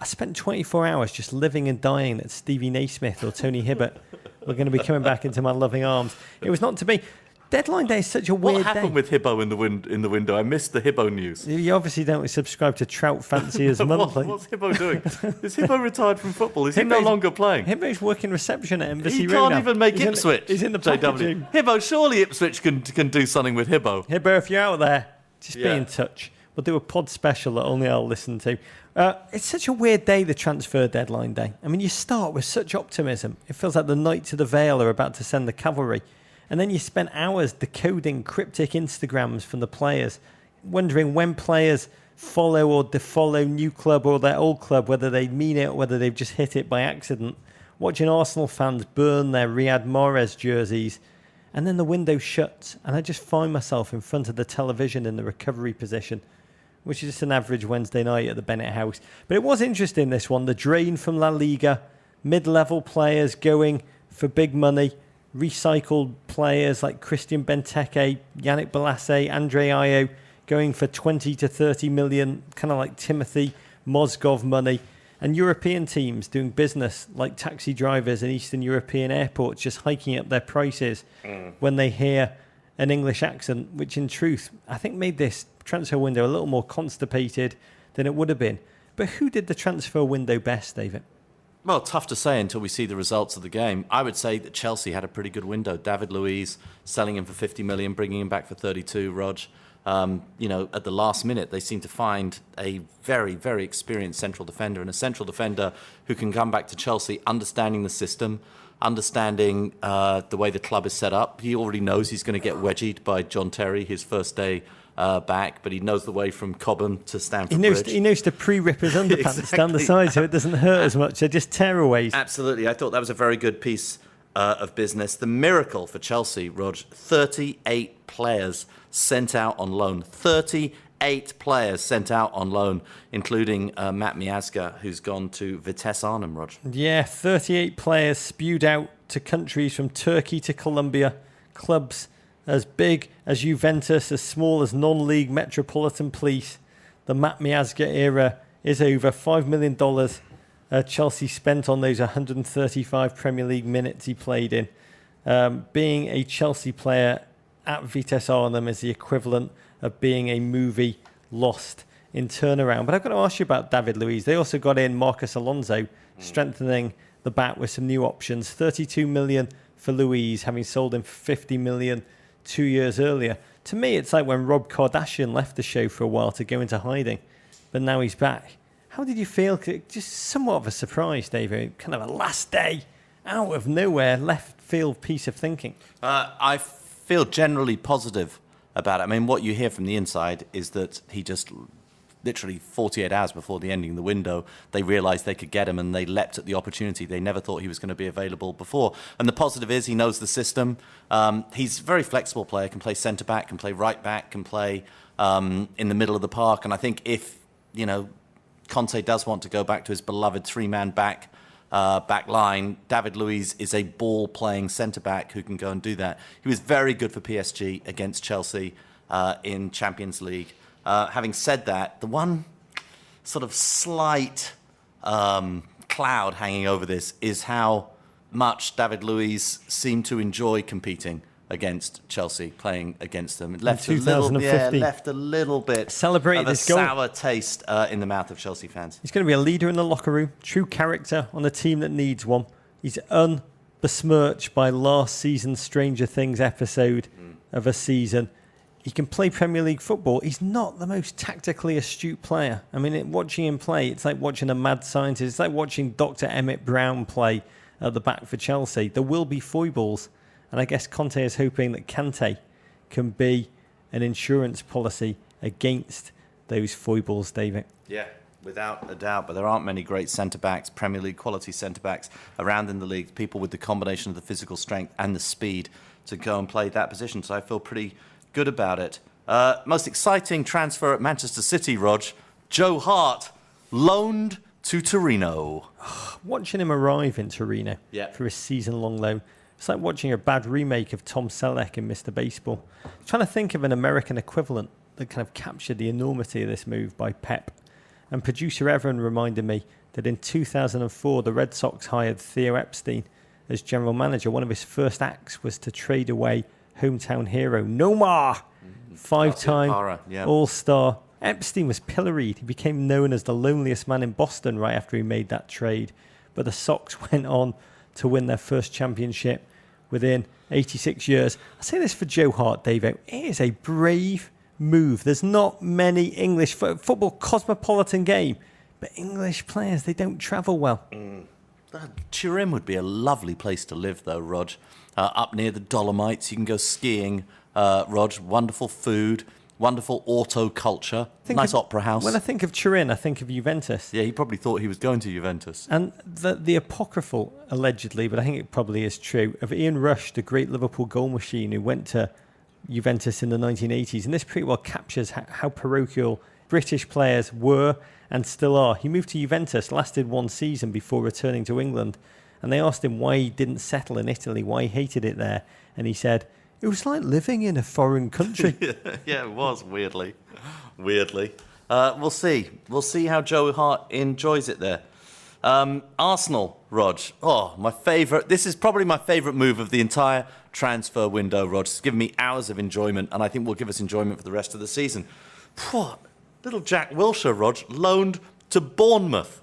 I spent 24 hours just living and dying that Stevie Naismith or Tony Hibbert were going to be coming back into my loving arms. It was not to be. Deadline day is such a weird day.
What happened with Hibbo in the window? I missed the Hibbo news.
You obviously don't subscribe to Trout Fanciers Monthly.
What's Hibbo doing? Is Hibbo retired from football? Is he no longer playing?
Hibbo's working reception at Embassy
He
Road
can't
now.
even make
He's
Ipswich.
He's in the packaging.
Hibbo, surely Ipswich can do something with Hibbo.
Hibbo, if you're out there, just be
Yeah.
in touch. We'll do a pod special that only I'll listen to. It's such a weird day, the transfer deadline day. I mean, you start with such optimism. It feels like the Knights of the Vale are about to send the cavalry. And then you spend hours decoding cryptic Instagrams from the players, wondering when players follow or defollow new club or their old club, whether they mean it or whether they've just hit it by accident. Watching Arsenal fans burn their Riyad Mahrez jerseys. And then the window shuts, and I just find myself in front of the television in the recovery position, which is just an average Wednesday night at the Bennett House. But it was interesting, this one. The drain from La Liga, mid-level players going for big money, recycled players like Christian Benteke, Yannick Bolasie, Andre Ayew going for 20 to 30 million, kind of like Timothy Mozgov money. And European teams doing business like taxi drivers in Eastern European airports just hiking up their prices when they hear an English accent, which in truth, I think made this transfer window a little more constipated than it would have been. But who did the transfer window best, David?
Well, tough to say until we see the results of the game. I would say that Chelsea had a pretty good window. David Luiz selling him for 50 million, bringing him back for 32, Rog. At the last minute, they seem to find a very, very experienced central defender, and a central defender who can come back to Chelsea understanding the system, understanding the way the club is set up. He already knows he's going to get wedgied by John Terry his first day back, but he knows the way from Cobham to Stamford Bridge.
He knows to pre-rip his underpants down the side so it doesn't hurt as much. They're just tearaways.
Absolutely. I thought that was a very good piece of business. The miracle for Chelsea, Rog, 38 players sent out on loan. 38 players sent out on loan, including Matt Miazga, who's gone to Vitesse Arnhem, Rog.
Yeah, 38 players spewed out to countries from Turkey to Colombia, clubs as big as Juventus, as small as non-league Metropolitan Police. The Matt Miazga era is over. $5 million Chelsea spent on those 135 Premier League minutes he played in. Being a Chelsea player at Vitesse Arnhem is the equivalent of being a movie lost in turnaround. But I've got to ask you about David Luiz. They also got in Marcus Alonso, strengthening the back with some new options. 32 million for Luiz, having sold him for 50 million 2 years earlier. To me, it's like when Rob Kardashian left the show for a while to go into hiding, but now he's back. How did you feel? Just somewhat of a surprise, David. Kind of a last day, out of nowhere, left field piece of thinking.
I feel generally positive about it. I mean, what you hear from the inside is that he just literally 48 hours before the ending of the window, they realised they could get him and they leapt at the opportunity. They never thought he was going to be available before. And the positive is he knows the system. He's a very flexible player, can play centre-back, can play right-back, can play in the middle of the park. And I think if, Conte does want to go back to his beloved three-man back line, David Luiz is a ball-playing centre-back who can go and do that. He was very good for PSG against Chelsea in Champions League. Having said that, the one sort of slight cloud hanging over this is how much David Luiz seemed to enjoy competing against Chelsea, playing against them. It left
In 2015.
left a little bit
Celebrated
of a
his goal.
sour taste in the mouth of Chelsea fans.
He's going to be a leader in the locker room, true character on a team that needs one. He's unbesmirched by last season's Stranger Things episode of a season. He can play Premier League football. He's not the most tactically astute player. I mean, watching him play, it's like watching a mad scientist. It's like watching Dr. Emmett Brown play at the back for Chelsea. There will be foibles. And I guess Conte is hoping that Kante can be an insurance policy against those foibles, David.
Yeah, without a doubt. But there aren't many great centre-backs, Premier League quality centre-backs around in the league, people with the combination of the physical strength and the speed to go and play that position. So I feel pretty good about it. Most exciting transfer at Manchester City, Rog. Joe Hart, loaned to Torino.
Watching him arrive in Torino for a season-long loan, it's like watching a bad remake of Tom Selleck in Mr. Baseball. I'm trying to think of an American equivalent that kind of captured the enormity of this move by Pep. And producer Evan reminded me that in 2004, the Red Sox hired Theo Epstein as general manager. One of his first acts was to trade away hometown hero Nomar, five-time All-Star. Epstein was pilloried. He became known as the loneliest man in Boston right after he made that trade. But the Sox went on to win their first championship within 86 years. I say this for Joe Hart, David. It is a brave move. There's not many English football cosmopolitan game, but English players, they don't travel well.
Turin would be a lovely place to live, though, Rog. Up near the Dolomites, you can go skiing, Rog. Wonderful food, wonderful auto culture, nice opera house.
When I think of Turin, I think of Juventus.
Yeah, he probably thought he was going to Juventus.
And the apocryphal, allegedly, but I think it probably is true, of Ian Rush, the great Liverpool goal machine who went to Juventus in the 1980s. And this pretty well captures how parochial British players were and still are. He moved to Juventus, lasted one season before returning to England. And they asked him why he didn't settle in Italy, why he hated it there. And he said, it was like living in a foreign country.
Yeah, it was, weirdly. We'll see. We'll see how Joe Hart enjoys it there. Arsenal, Rog. Oh, my favourite. This is probably my favourite move of the entire transfer window, Rog. It's given me hours of enjoyment, and I think will give us enjoyment for the rest of the season. Little Jack Wilshere, Rog, loaned to Bournemouth.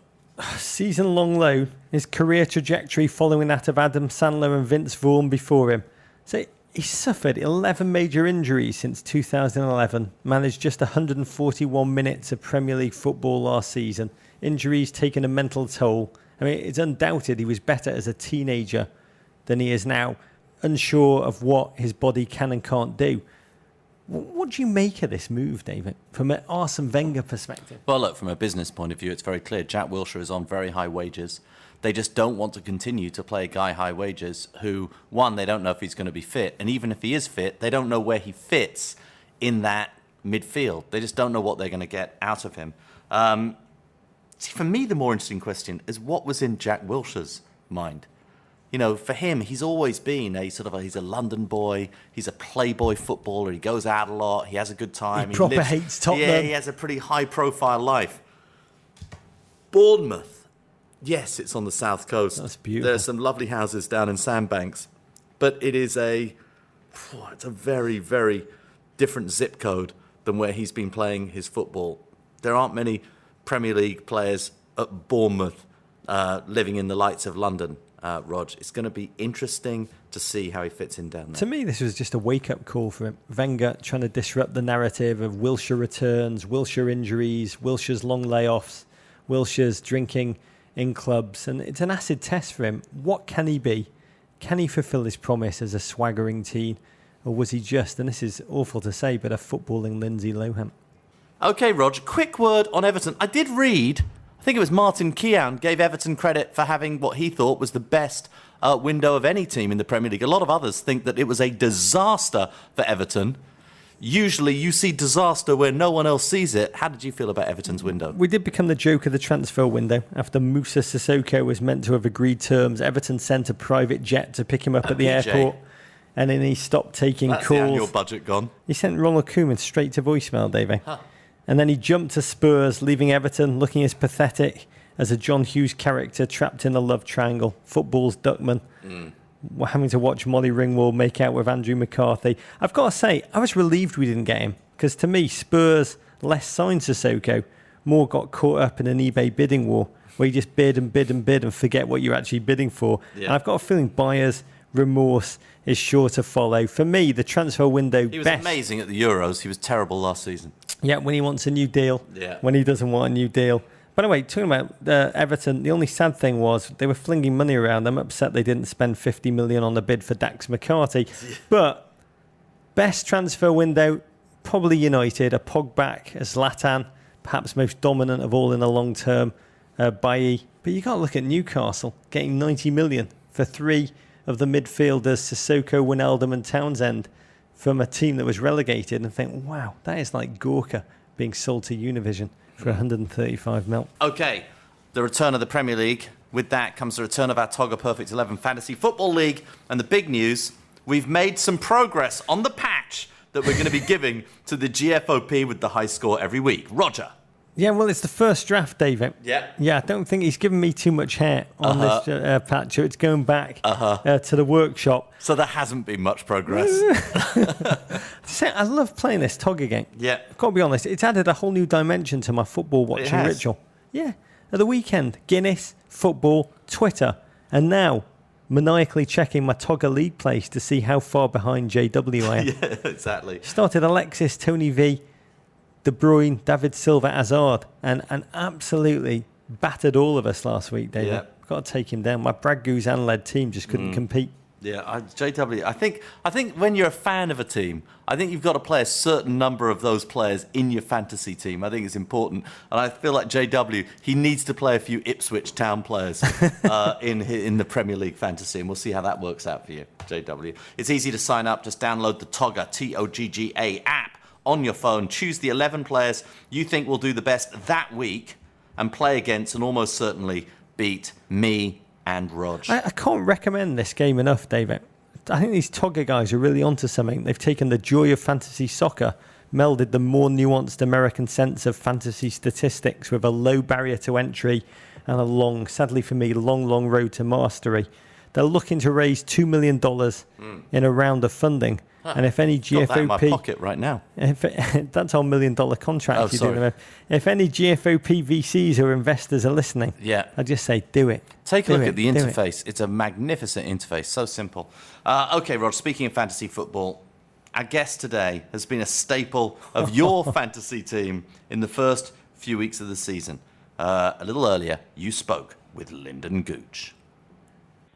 Season-long loan, his career trajectory following that of Adam Sandler and Vince Vaughn before him. So he suffered 11 major injuries since 2011, managed just 141 minutes of Premier League football last season. Injuries taking a mental toll. I mean, it's undoubted he was better as a teenager than he is now, unsure of what his body can and can't do. What do you make of this move, David, from an Arsene Wenger perspective?
Well, look, from a business point of view, it's very clear. Jack Wilshere is on very high wages. They just don't want to continue to play a guy high wages who, one, they don't know if he's going to be fit. And even if he is fit, they don't know where he fits in that midfield. They just don't know what they're going to get out of him. See, for me, the more interesting question is what was in Jack Wilshere's mind? You know, for him, he's always been he's a London boy. He's a playboy footballer. He goes out a lot. He has a good time.
He proper hates Tottenham.
Yeah, he has a pretty high-profile life. Bournemouth. Yes, it's on the south coast.
That's beautiful.
There's some lovely houses down in Sandbanks. But it is it's a very, very different zip code than where he's been playing his football. There aren't many Premier League players at Bournemouth living in the lights of London. Rog, it's going to be interesting to see how he fits in down there.
To me, this was just a wake-up call for him. Wenger trying to disrupt the narrative of Wilshere returns, Wilshere injuries, Wilshere's long layoffs, Wilshere's drinking in clubs. And it's an acid test for him. What can he be? Can he fulfill his promise as a swaggering teen? Or was he just, and this is awful to say, but a footballing Lindsay Lohan?
OK, Rog, quick word on Everton. I did read... I think it was Martin Keown gave Everton credit for having what he thought was the best window of any team in the Premier League. A lot of others think that it was a disaster for Everton. Usually you see disaster where no one else sees it. How did you feel about Everton's window?
We did become the joke of the transfer window. After Moussa Sissoko was meant to have agreed terms, Everton sent a private jet to pick him up at the airport. And then he stopped taking calls.
The annual budget gone.
He sent Ronald Koeman straight to voicemail, Davey. And then he jumped to Spurs, leaving Everton looking as pathetic as a John Hughes character trapped in a love triangle. Football's Duckman. having to watch Molly Ringwald make out with Andrew McCarthy. I've got to say, I was relieved we didn't get him, because to me, Spurs less signed Sissoko, more got caught up in an eBay bidding war where you just bid and bid and bid and forget what you're actually bidding for. Yeah. And I've got a feeling buyer's remorse is sure to follow. For me, the transfer window...
He was amazing at the Euros. He was terrible last season.
Yeah, when he wants a new deal. Yeah. When he doesn't want a new deal. By the way, talking about Everton, the only sad thing was they were flinging money around. I'm upset they didn't spend 50 million on the bid for Dax McCarty. But best transfer window, probably United. A Pogba, a Zlatan, perhaps most dominant of all in the long term, Bailly. But you got to look at Newcastle getting 90 million for three of the midfielders, Sissoko, Wijnaldum and Townsend, from a team that was relegated, and think, wow, that is like Gorka being sold to Univision for 135 mil.
Okay, the return of the Premier League. With that comes the return of our Togger Perfect 11 Fantasy Football League. And the big news, we've made some progress on the patch that we're going to be giving to the GFOP with the high score every week. Roger.
Yeah, well, it's the first draft, David.
Yeah.
Yeah, I don't think he's given me too much hair on this patch. It's going back to the workshop.
So there hasn't been much progress.
I love playing this Togger game.
Yeah.
I've got to be honest, it's added a whole new dimension to my football watching ritual. Yeah. At the weekend, Guinness, football, Twitter, and now maniacally checking my Togger league place to see how far behind JW I am.
Yeah, exactly.
Started Alexis, Tony V, De Bruyne, David Silva, Hazard, and absolutely battered all of us last week, David. Yeah. Got to take him down. My Brad Guzan-led team just couldn't compete.
Yeah, JW, I think when you're a fan of a team, I think you've got to play a certain number of those players in your fantasy team. I think it's important. And I feel like JW, he needs to play a few Ipswich Town players in the Premier League fantasy, and we'll see how that works out for you, JW. It's easy to sign up. Just download the Togga, Togga app on your phone. Choose the 11 players you think will do the best that week and play against and almost certainly beat me and Rog.
I can't recommend this game enough, David. I think these Togger guys are really onto something. They've taken the joy of fantasy soccer, melded the more nuanced American sense of fantasy statistics with a low barrier to entry and a long, sadly for me, long road to mastery. They're looking to raise $2 million in a round of funding. And if any GFOP...
Got that in my pocket right now.
That's our $1 million contract. If any GFOP VCs or investors are listening, I'd just say do it.
Take a look at the interface. It's a magnificent interface. So simple. Okay, Rod, speaking of fantasy football, our guest today has been a staple of your fantasy team in the first few weeks of the season. A little earlier, you spoke with Lynden Gooch.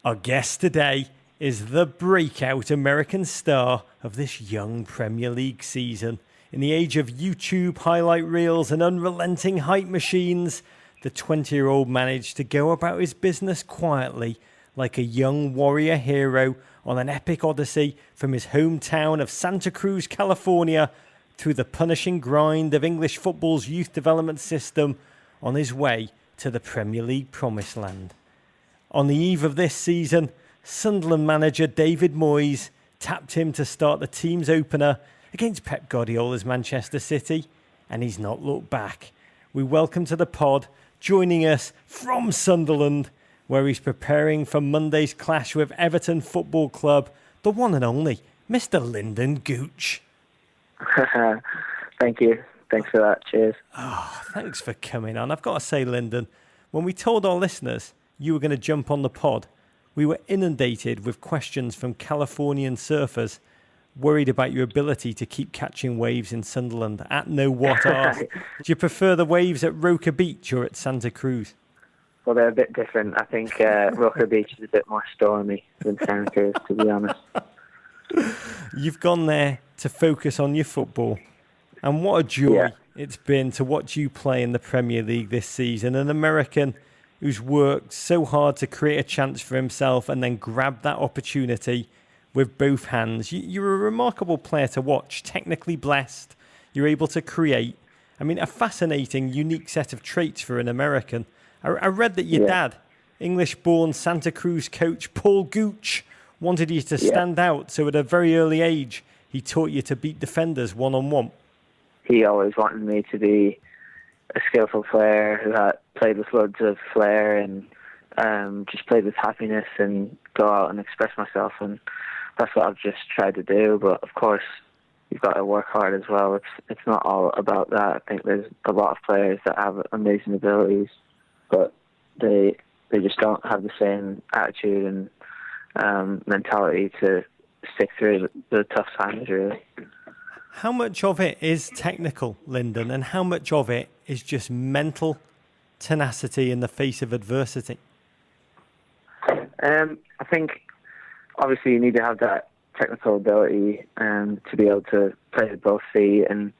Our guest today is the breakout American star of this young Premier League season. In the age of YouTube highlight reels and unrelenting hype machines, the 20-year-old managed to go about his business quietly like a young warrior hero on an epic odyssey from his hometown of Santa Cruz, California, through the punishing grind of English football's youth development system on his way to the Premier League promised land. On the eve of this season, Sunderland manager David Moyes tapped him to start the team's opener against Pep Guardiola's Manchester City, and he's not looked back. We welcome to the pod, joining us from Sunderland, where he's preparing for Monday's clash with Everton Football Club, the one and only Mr. Lynden Gooch.
Thank you. Thanks for that. Cheers.
Oh, thanks for coming on. I've got to say, Lynden, when we told our listeners you were going to jump on the pod, we were inundated with questions from Californian surfers worried about your ability to keep catching waves in Sunderland. At no what asked. Do you prefer the waves at Roca Beach or at Santa Cruz?
Well, they're a bit different. I think Roca Beach is a bit more stormy than Santa Cruz, to be honest.
You've gone there to focus on your football. And what a joy it's been to watch you play in the Premier League this season. An American who's worked so hard to create a chance for himself and then grab that opportunity with both hands. You're a remarkable player to watch, technically blessed. You're able to create. I mean, a fascinating, unique set of traits for an American. I read that your dad, English-born Santa Cruz coach Paul Gooch, wanted you to stand out, so at a very early age, he taught you to beat defenders one-on-one.
He always wanted me to be a skillful player who had played with loads of flair and just played with happiness and go out and express myself, and that's what I've just tried to do. But of course, you've got to work hard as well. It's not all about that. I think there's a lot of players that have amazing abilities, but they just don't have the same attitude and mentality to stick through the tough times, really.
How much of it is technical, Lynden, and how much of it is just mental tenacity in the face of adversity?
I think obviously you need to have that technical ability to be able to play with both feet, and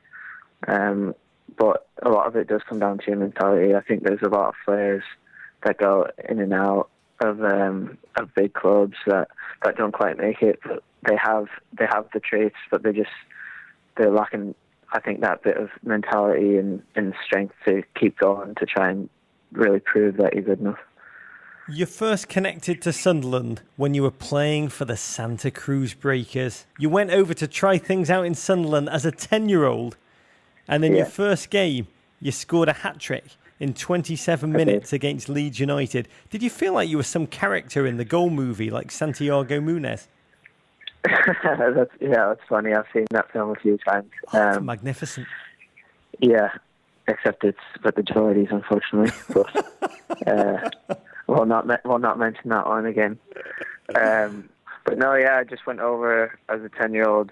but a lot of it does come down to your mentality. I think there's a lot of players that go in and out of big clubs that don't quite make it, but they have the traits, but they're lacking, I think, that bit of mentality and strength to keep going, to try and really prove that you're good enough.
You first connected to Sunderland when you were playing for the Santa Cruz Breakers. You went over to try things out in Sunderland as a 10-year-old, and in your first game, you scored a hat-trick in 27 minutes against Leeds United. Did you feel like you were some character in the Goal movie, like Santiago Munez?
That's funny. I've seen that film a few times.
It's magnificent.
Yeah, except it's about the Geordies, unfortunately. But we'll not mention that one again. But no, I just went over as a 10-year-old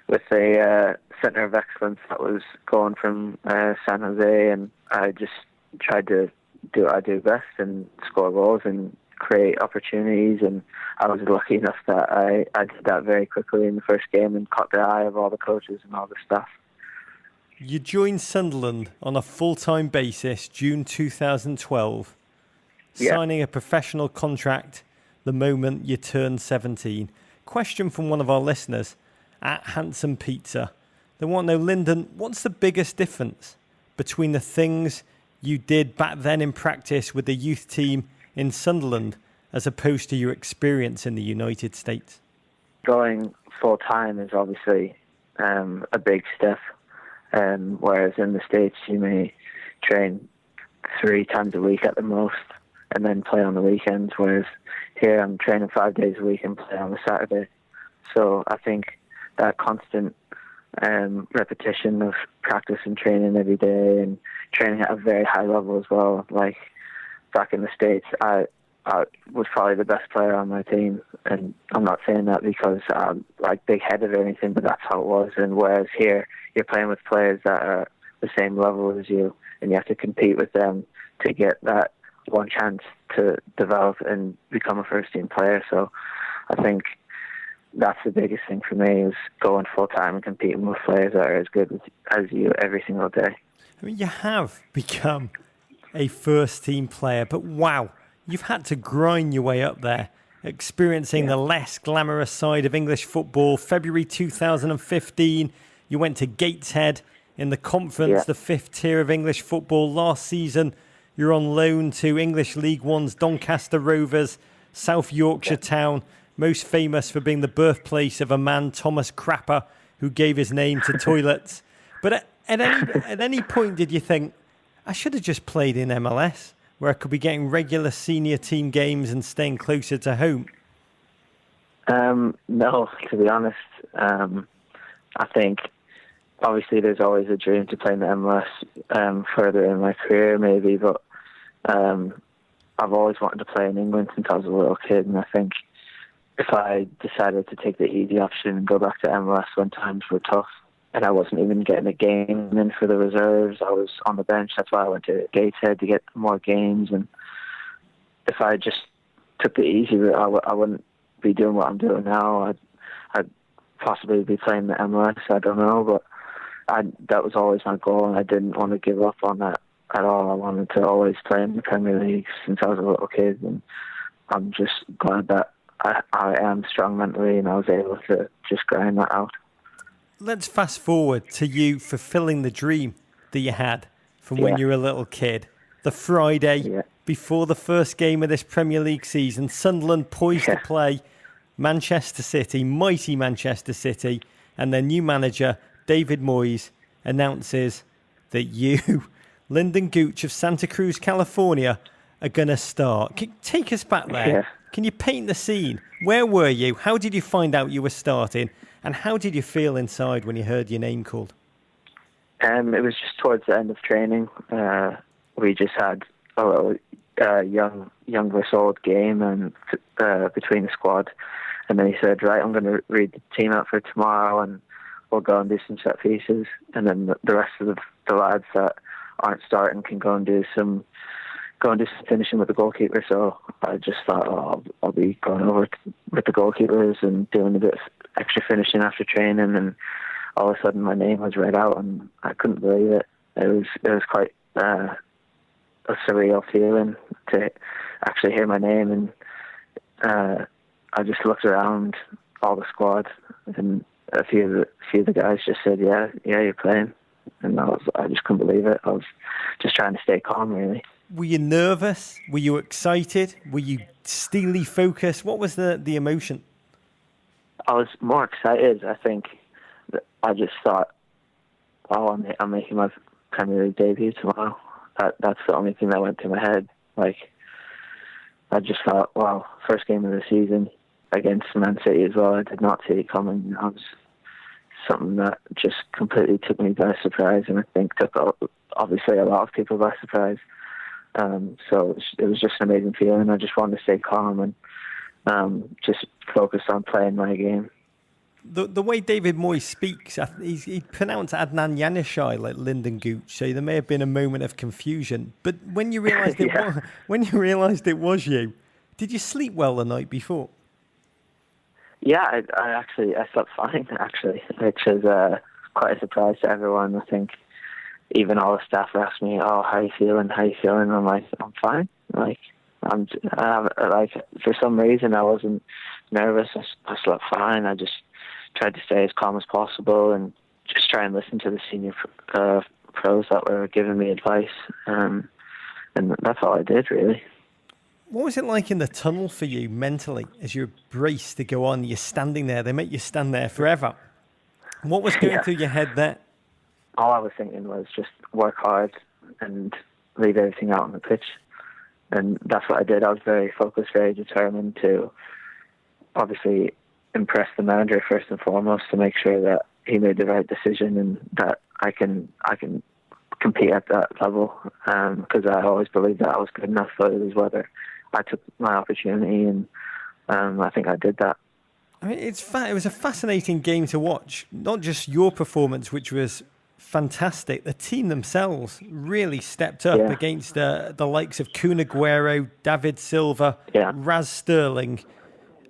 with a centre of excellence that was going from San Jose, and I just tried to do what I do best and score goals and create opportunities, and I was lucky enough that I did that very quickly in the first game and caught the eye of all the coaches and all the staff.
You joined Sunderland on a full-time basis June 2012, signing a professional contract the moment you turned 17. Question from one of our listeners at Handsome Pizza. They want to know, Lynden, what's the biggest difference between the things you did back then in practice with the youth team in Sunderland as opposed to your experience in the United States?
Going full-time is obviously a big step, whereas in the States you may train 3 times a week at the most and then play on the weekends, whereas here I'm training 5 days a week and play on a Saturday. So I think that constant repetition of practice and training every day, and training at a very high level as well. Like back in the States, I was probably the best player on my team, and I'm not saying that because I'm like big-headed or anything, but that's how it was. And whereas here, you're playing with players that are the same level as you, and you have to compete with them to get that one chance to develop and become a first-team player. So I think that's the biggest thing for me, is going full-time and competing with players that are as good as you every single day.
I mean, you have become a first-team player, but wow, you've had to grind your way up there, experiencing the less glamorous side of English football. February 2015, you went to Gateshead in the conference, the 5th tier of English football. Last season, you're on loan to English League One's Doncaster Rovers, South Yorkshire Town, most famous for being the birthplace of a man, Thomas Crapper, who gave his name to toilets. But at any point did you think, I should have just played in MLS, where I could be getting regular senior team games and staying closer to home?
No, to be honest. I think obviously there's always a dream to play in the MLS further in my career maybe, but I've always wanted to play in England since I was a little kid, and I think if I decided to take the easy option and go back to MLS when times were tough and I wasn't even getting a game in for the reserves, I was on the bench. That's why I went to Gateshead, to get more games. And if I just took the easy route, I wouldn't be doing what I'm doing now. I'd possibly be playing the MLS, I don't know, but that was always my goal, and I didn't want to give up on that at all. I wanted to always play in the Premier League since I was a little kid, and I'm just glad that I am strong mentally and I was able to just grind that out.
Let's fast forward to you fulfilling the dream that you had from when you were a little kid. The Friday before the first game of this Premier League season, Sunderland poised to play Manchester City, mighty Manchester City, and their new manager, David Moyes, announces that you, Lynden Gooch of Santa Cruz, California, are going to start. Take us back there.
Yeah.
Can you paint the scene? Where were you? How did you find out you were starting? And how did you feel inside when you heard your name called?
It was just towards the end of training. We just had a little young versus old game and between the squad. And then he said, right, I'm going to read the team out for tomorrow and we'll go and do some set pieces. And then the rest of the lads that aren't starting can go and do some finishing with the goalkeeper. So I just thought, I'll be going over with the goalkeepers and doing a bit of extra finishing after training. And all of a sudden my name was read out and I couldn't believe it. It was quite a surreal feeling to actually hear my name. And I just looked around all the squad and a few of the guys just said, yeah, you're playing. And I just couldn't believe it. I was just trying to stay calm, really.
Were you nervous? Were you excited? Were you steely focused? What was the emotion?
I was more excited. I think I just thought, oh, I'm making my Premier League debut tomorrow. That's the only thing that went through my head. Like, I just thought, wow, first game of the season against Man City as well. I did not see it coming. That was something that just completely took me by surprise, and I think took obviously a lot of people by surprise. So it was just an amazing feeling. I just wanted to stay calm and just focus on playing my game.
The way David Moyes speaks, he pronounced Adnan Januzaj like Lynden Gooch, so there may have been a moment of confusion. But when you realised it was you, did you sleep well the night before?
Yeah, I slept fine actually, which was quite a surprise to everyone. I think even all the staff asked me, "Oh, how you feeling? How you feeling?" I'm like, "I'm fine." Like for some reason I wasn't nervous. I slept fine. I just tried to stay as calm as possible and just try and listen to the senior pros that were giving me advice. And that's all I did, really.
What was it like in the tunnel for you mentally as you're braced to go on? You're standing there. They make you stand there forever. What was going through your head there?
All I was thinking was just work hard and leave everything out on the pitch. And that's what I did. I was very focused, very determined to obviously impress the manager first and foremost, to make sure that he made the right decision and that I can compete at that level. Because I always believed that I was good enough, but it was whether I took my opportunity, and I think I did that.
I mean, it was a fascinating game to watch. Not just your performance, which was fantastic. The team themselves really stepped up against the likes of Kun Aguero, David Silva, Raz Sterling.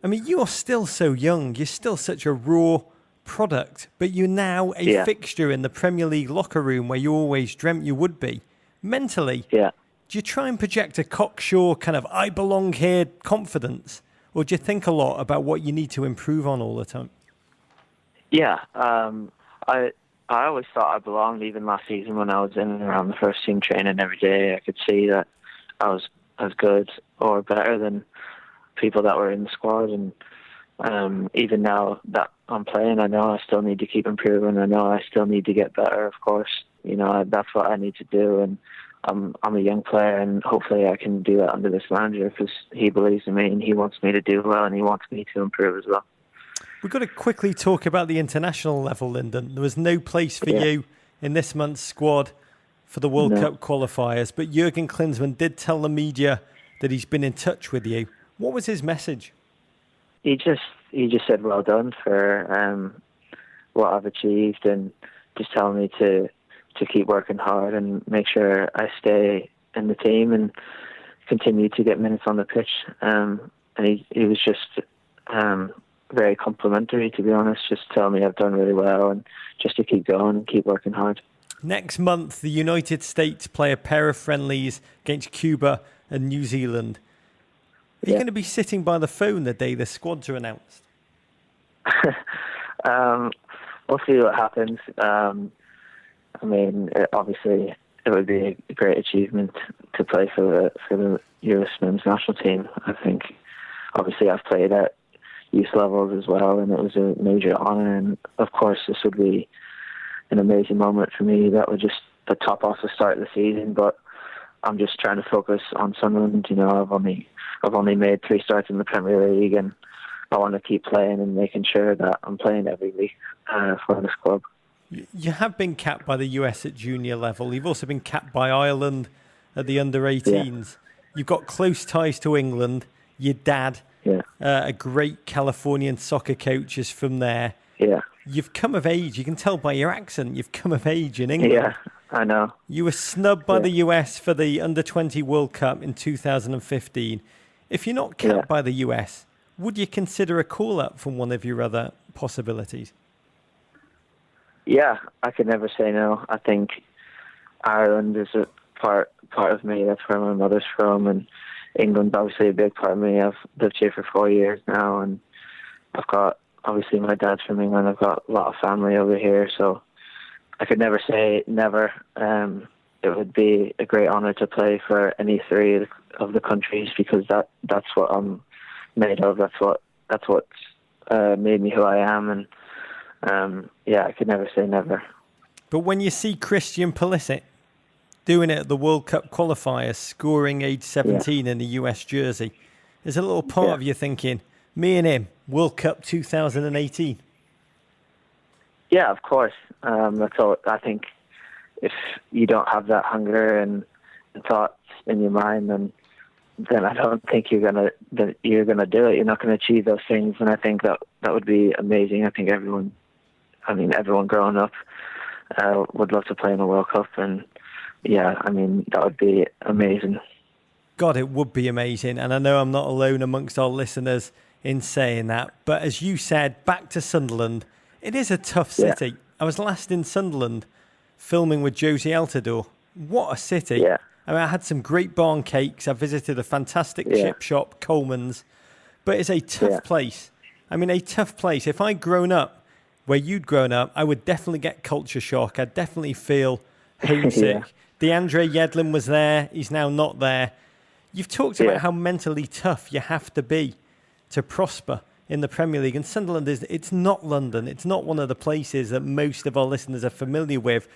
I mean, you're still so young. You're still such a raw product, but you're now a fixture in the Premier League locker room where you always dreamt you would be. Mentally, do you try and project a cocksure kind of I belong here confidence, or do you think a lot about what you need to improve on all the time? Yeah,
I always thought I belonged. Even last season when I was in and around the first team training every day, I could see that I was as good or better than people that were in the squad. And even now that I'm playing, I know I still need to keep improving. I know I still need to get better, of course. You know, that's what I need to do. And I'm a young player, and hopefully I can do that under this manager, because he believes in me and he wants me to do well and he wants me to improve as well.
We've got to quickly talk about the international level, Lynden. There was no place for you in this month's squad for the World Cup qualifiers, but Jurgen Klinsmann did tell the media that he's been in touch with you. What was his message?
He just said well done for what I've achieved, and just telling me to keep working hard and make sure I stay in the team and continue to get minutes on the pitch. And he was just very complimentary, to be honest, just telling me I've done really well and just to keep going and keep working hard.
Next month, the United States play a pair of friendlies against Cuba and New Zealand. Are you going to be sitting by the phone the day the squads are announced?
We'll see what happens. I mean, obviously, it would be a great achievement to play for the US men's national team. I think, obviously, I've played at youth levels as well, and it was a major honour. And of course, this would be an amazing moment for me. That would just top off the start of the season. But I'm just trying to focus on Sunderland. I've only made 3 starts in the Premier League, and I want to keep playing and making sure that I'm playing every week for this club.
You have been capped by the US at junior level. You've also been capped by Ireland at the under-18s. You've got close ties to England. Your dad, a great Californian soccer coach, is from there.
Yeah.
You've come of age. You can tell by your accent. You've come of age in England.
Yeah, I know.
You were snubbed by the US for the Under-20 World Cup in 2015. If you're not capped by the US, would you consider a call-up from one of your other possibilities?
Yeah, I could never say no. I think Ireland is a part of me. That's where my mother's from, and England's obviously a big part of me. I've lived here for 4 years now, and I've got, obviously my dad's from England. I've got a lot of family over here, so I could never say never. It would be a great honour to play for any 3 of the countries, because that's what I'm made of. That's what made me who I am, and I could never say never.
But when you see Christian Pulisic doing it at the World Cup qualifiers, scoring age 17 in the US jersey, there's a little part of you thinking, me and him, World Cup 2018.
Yeah, of course. That's all. I think if you don't have that hunger and thoughts in your mind, then I don't think you're gonna do it. You're not gonna achieve those things, and I think that would be amazing. I think everyone growing up would love to play in a World Cup, and that would be amazing.
God, it would be amazing, and I know I'm not alone amongst our listeners in saying that. But as you said, back to Sunderland, it is a tough city. I was last in Sunderland filming with Josie Altidore. What a city!
Yeah.
I mean, I had some great barn cakes. I visited a fantastic chip shop, Coleman's. But it's a tough place. I mean, a tough place. If I'd grown up where you'd grown up, I would definitely get culture shock. I'd definitely feel homesick. DeAndre Yedlin was there. He's now not there. You've talked about how mentally tough you have to be to prosper in the Premier League. And Sunderland it's not London. It's not one of the places that most of our listeners are familiar with.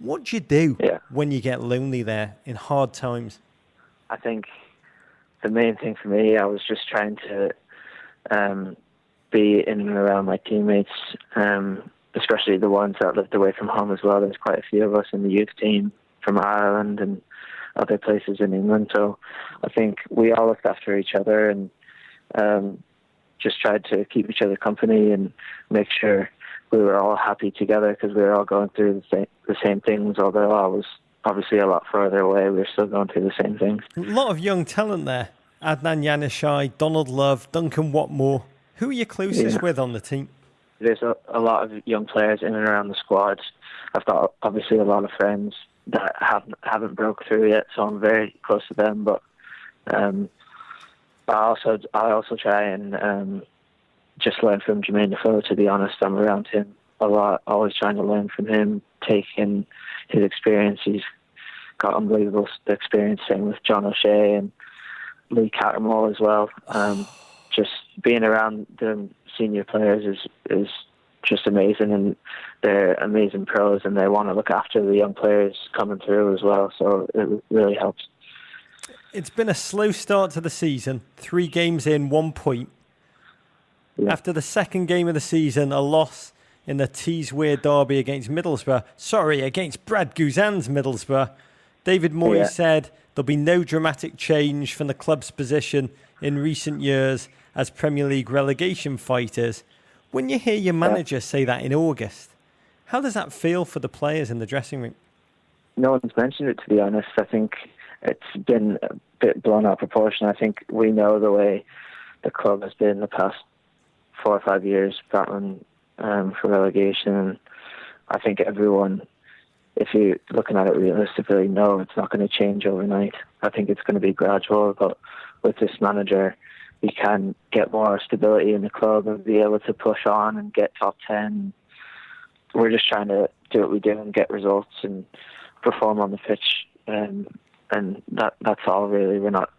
What do you do when you get lonely there in hard times?
I think the main thing for me, I was just trying to be in and around my teammates, especially the ones that lived away from home as well. There's quite a few of us in the youth team from Ireland and other places in England. So I think we all looked after each other and just tried to keep each other company and make sure we were all happy together, because we were all going through the same things. Although I was obviously a lot further away, we were still going through the same things.
A lot of young talent there. Adnan Janishai, Donald Love, Duncan Watmore. Who are you closest with on the team?
There's a lot of young players in and around the squad. I've got obviously a lot of friends that haven't broke through yet, so I'm very close to them. But I also try and just learn from Jermaine Defoe. To be honest, I'm around him a lot, always trying to learn from him, take in his experience. He's got unbelievable experience, same with John O'Shea and Lee Cattermole as well. Just being around the senior players is just amazing, and they're amazing pros, and they want to look after the young players coming through as well, so it really helps.
It's been a slow start to the season. 3 games in, 1 point. Yeah. After the second game of the season, a loss in the Teesweir derby against against Brad Guzan's Middlesbrough. David Moyes said there'll be no dramatic change from the club's position in recent years as Premier League relegation fighters. When you hear your manager say that in August, how does that feel for the players in the dressing room?
No one's mentioned it, to be honest. I think it's been a bit blown out of proportion. I think we know the way the club has been the past 4 or 5 years battling for relegation. And I think everyone, if you're looking at it realistically, no, it's not going to change overnight. I think it's going to be gradual, but with this manager, we can get more stability in the club and be able to push on and get top 10. We're just trying to do what we do and get results and perform on the pitch, and that's all really. We're not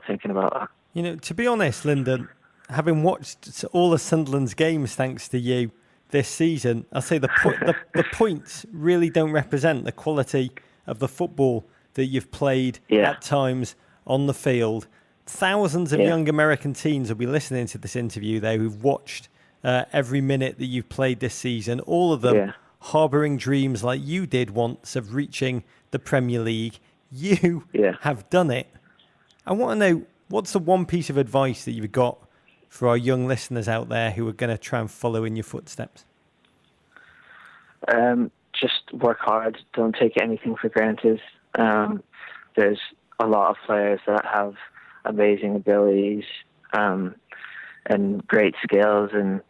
thinking about that.
You know, to be honest, Lynden, having watched all of Sunderland's games thanks to you this season, I'll say the points really don't represent the quality of the football that you've played
Yeah.
at times on the field. Thousands of young American teens will be listening to this interview, though, who've watched every minute that you've played this season. All of them harbouring dreams like you did once of reaching the Premier League. You have done it. I want to know, what's the one piece of advice that you've got for our young listeners out there who are going to try and follow in your footsteps?
Just work hard. Don't take anything for granted. There's a lot of players that have amazing abilities and great skills, and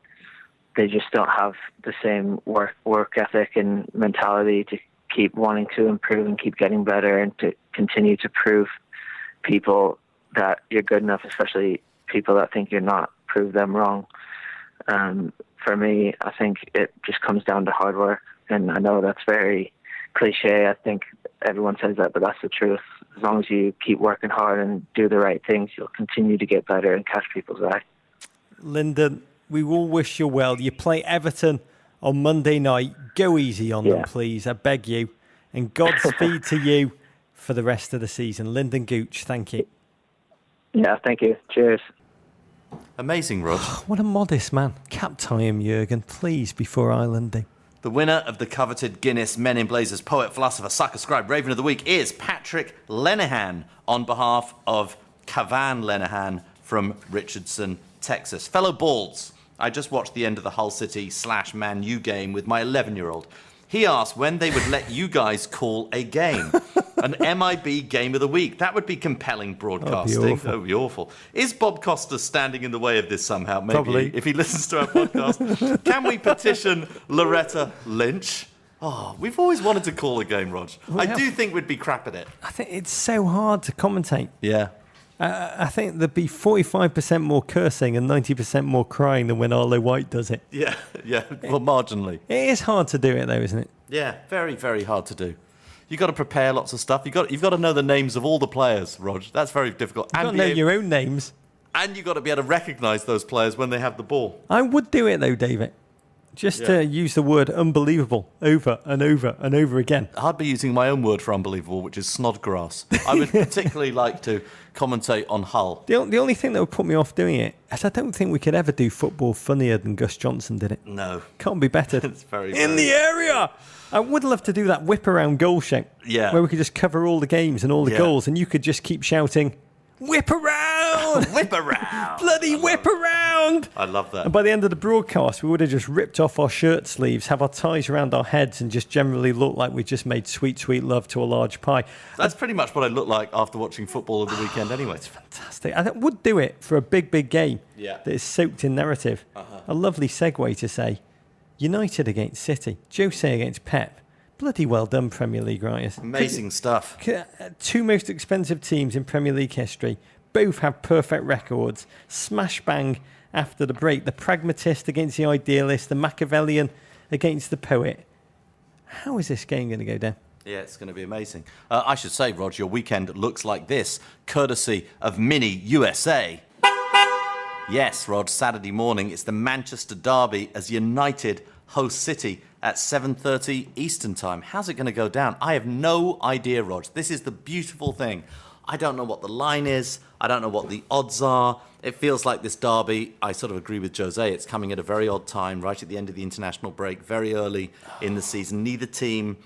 they just don't have the same work ethic and mentality to keep wanting to improve and keep getting better and to continue to prove people that you're good enough, especially people that think you're not, prove them wrong. For me, I think it just comes down to hard work. And I know that's very cliche. I think everyone says that, but that's the truth. As long as you keep working hard and do the right things, you'll continue to get better and catch people's eye.
Lynden, we all wish you well. You play Everton on Monday night. Go easy on them, please. I beg you. And Godspeed to you for the rest of the season. Lynden Gooch, thank you.
Yeah, thank you. Cheers.
Amazing, Rog.
What a modest man. Cap tie him, Jurgen, please, before Islanding.
The winner of the coveted Guinness Men in Blazers Poet, Philosopher, Sucker, Scribe, Raven of the Week is Patrick Lenihan on behalf of Cavan Lenihan from Richardson, Texas. Fellow Balds, I just watched the end of the Hull City/Man U game with my 11-year-old. He asked when they would let you guys call a game. An MIB Game of the Week. That would be compelling broadcasting. That would be awful. Is Bob Costa standing in the way of this somehow? Maybe.
Probably.
If he listens to our podcast. Can we petition Loretta Lynch? Oh, we've always wanted to call a game, Rog. I do think we'd be crap at it.
I think it's so hard to commentate.
Yeah.
I think there'd be 45% more cursing and 90% more crying than when Arlo White does it.
Yeah. Well, marginally.
It is hard to do it, though, isn't it?
Yeah, very, very hard to do. You've got to prepare lots of stuff. You've got to know the names of all the players, Rog. That's very difficult.
You've got to know your own names.
And you've got to be able to recognise those players when they have the ball.
I would do it, though, David. Just to use the word unbelievable over and over and over again.
I'd be using my own word for unbelievable, which is snodgrass. I would particularly like to commentate on Hull.
The only thing that would put me off doing it is I don't think we could ever do football funnier than Gus Johnson did it.
No.
Can't be better.
It's very
in the area! I would love to do that whip around goal shout.
Yeah.
Where we could just cover all the games and all the goals and you could just keep shouting, whip around!
Whip around!
Bloody whip around!
I love that.
And by the end of the broadcast, we would have just ripped off our shirt sleeves, have our ties around our heads, and just generally look like we just made sweet, sweet love to a large pie.
That's pretty much what I look like after watching football of the weekend anyway.
It's fantastic. I would do it for a big, big game that is soaked in narrative. A lovely segue to say, United against City, Jose against Pep. Bloody well done, Premier League writers.
Amazing stuff.
Two most expensive teams in Premier League history. Both have perfect records. Smash bang after the break. The pragmatist against the idealist. The Machiavellian against the poet. How is this game going to go down?
Yeah, it's going to be amazing. I should say, Rog, your weekend looks like this, courtesy of Mini USA. Yes, Rog, Saturday morning, it's the Manchester Derby as United host City at 7:30 Eastern Time. How's it going to go down? I have no idea, Rog. This is the beautiful thing. I don't know what the line is. I don't know what the odds are. It feels like this derby, I sort of agree with Jose, it's coming at a very odd time, right at the end of the international break, very early in the season. Neither team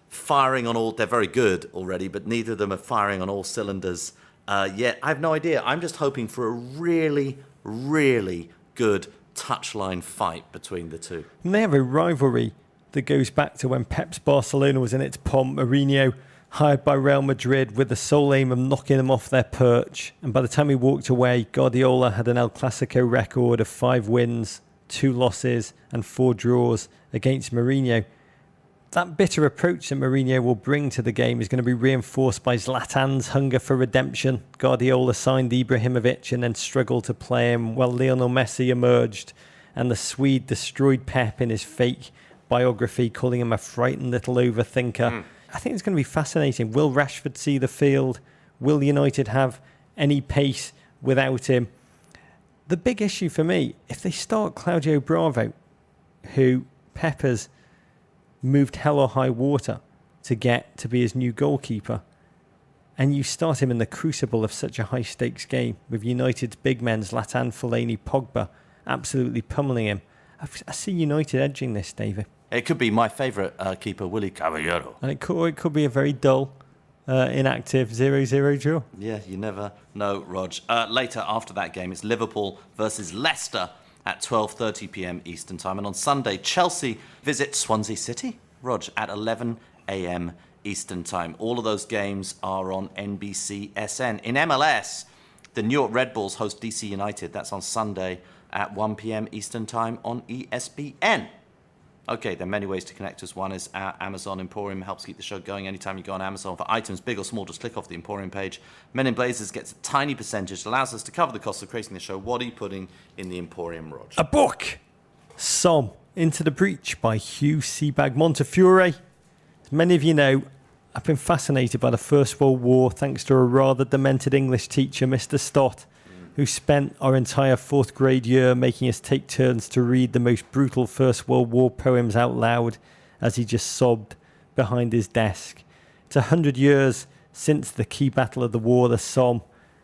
firing on all, they're very good already, but neither of them are firing on all cylinders yet. I have no idea. I'm just hoping for a really, really good touchline fight between the two.
And they have a rivalry that goes back to when Pep's Barcelona was in its pomp. Mourinho hired by Real Madrid with the sole aim of knocking them off their perch. And by the time he walked away, Guardiola had an El Clasico record of 5 wins, 2 losses and 4 draws against Mourinho. That bitter approach that Mourinho will bring to the game is going to be reinforced by Zlatan's hunger for redemption. Guardiola signed Ibrahimovic and then struggled to play him while Lionel Messi emerged. And the Swede destroyed Pep in his fake biography, calling him a frightened little overthinker. I think it's going to be fascinating. Will Rashford see the field? Will United have any pace without him? The big issue for me, if they start Claudio Bravo, who Pep has moved hell or high water to get to be his new goalkeeper, and you start him in the crucible of such a high-stakes game with United's big men Zlatan, Fellaini, Pogba absolutely pummeling him. I see United edging this, David.
It could be my favourite keeper, Willy Caballero.
And it could be a very dull, inactive 0-0 draw.
Yeah, you never know, Rog. Later, after that game, it's Liverpool versus Leicester at 12:30 p.m. Eastern Time. And on Sunday, Chelsea visit Swansea City, Rog, at 11 a.m. Eastern Time. All of those games are on NBCSN. In MLS, the New York Red Bulls host DC United. That's on Sunday at 1 p.m. Eastern Time on ESPN. Okay, there are many ways to connect us. One is our Amazon Emporium, helps keep the show going. Anytime you go on Amazon for items, big or small, just click off the Emporium page. Men in Blazers gets a tiny percentage, allows us to cover the cost of creating the show. What are you putting in the Emporium, Rog?
A book! Somme, Into the Breach by Hugh Sebag Montefiore. As many of you know, I've been fascinated by the First World War thanks to a rather demented English teacher, Mr. Stott, who spent our entire fourth grade year making us take turns to read the most brutal First World War poems out loud as he just sobbed behind his desk. It's 100 years since the key battle of the war, the Somme,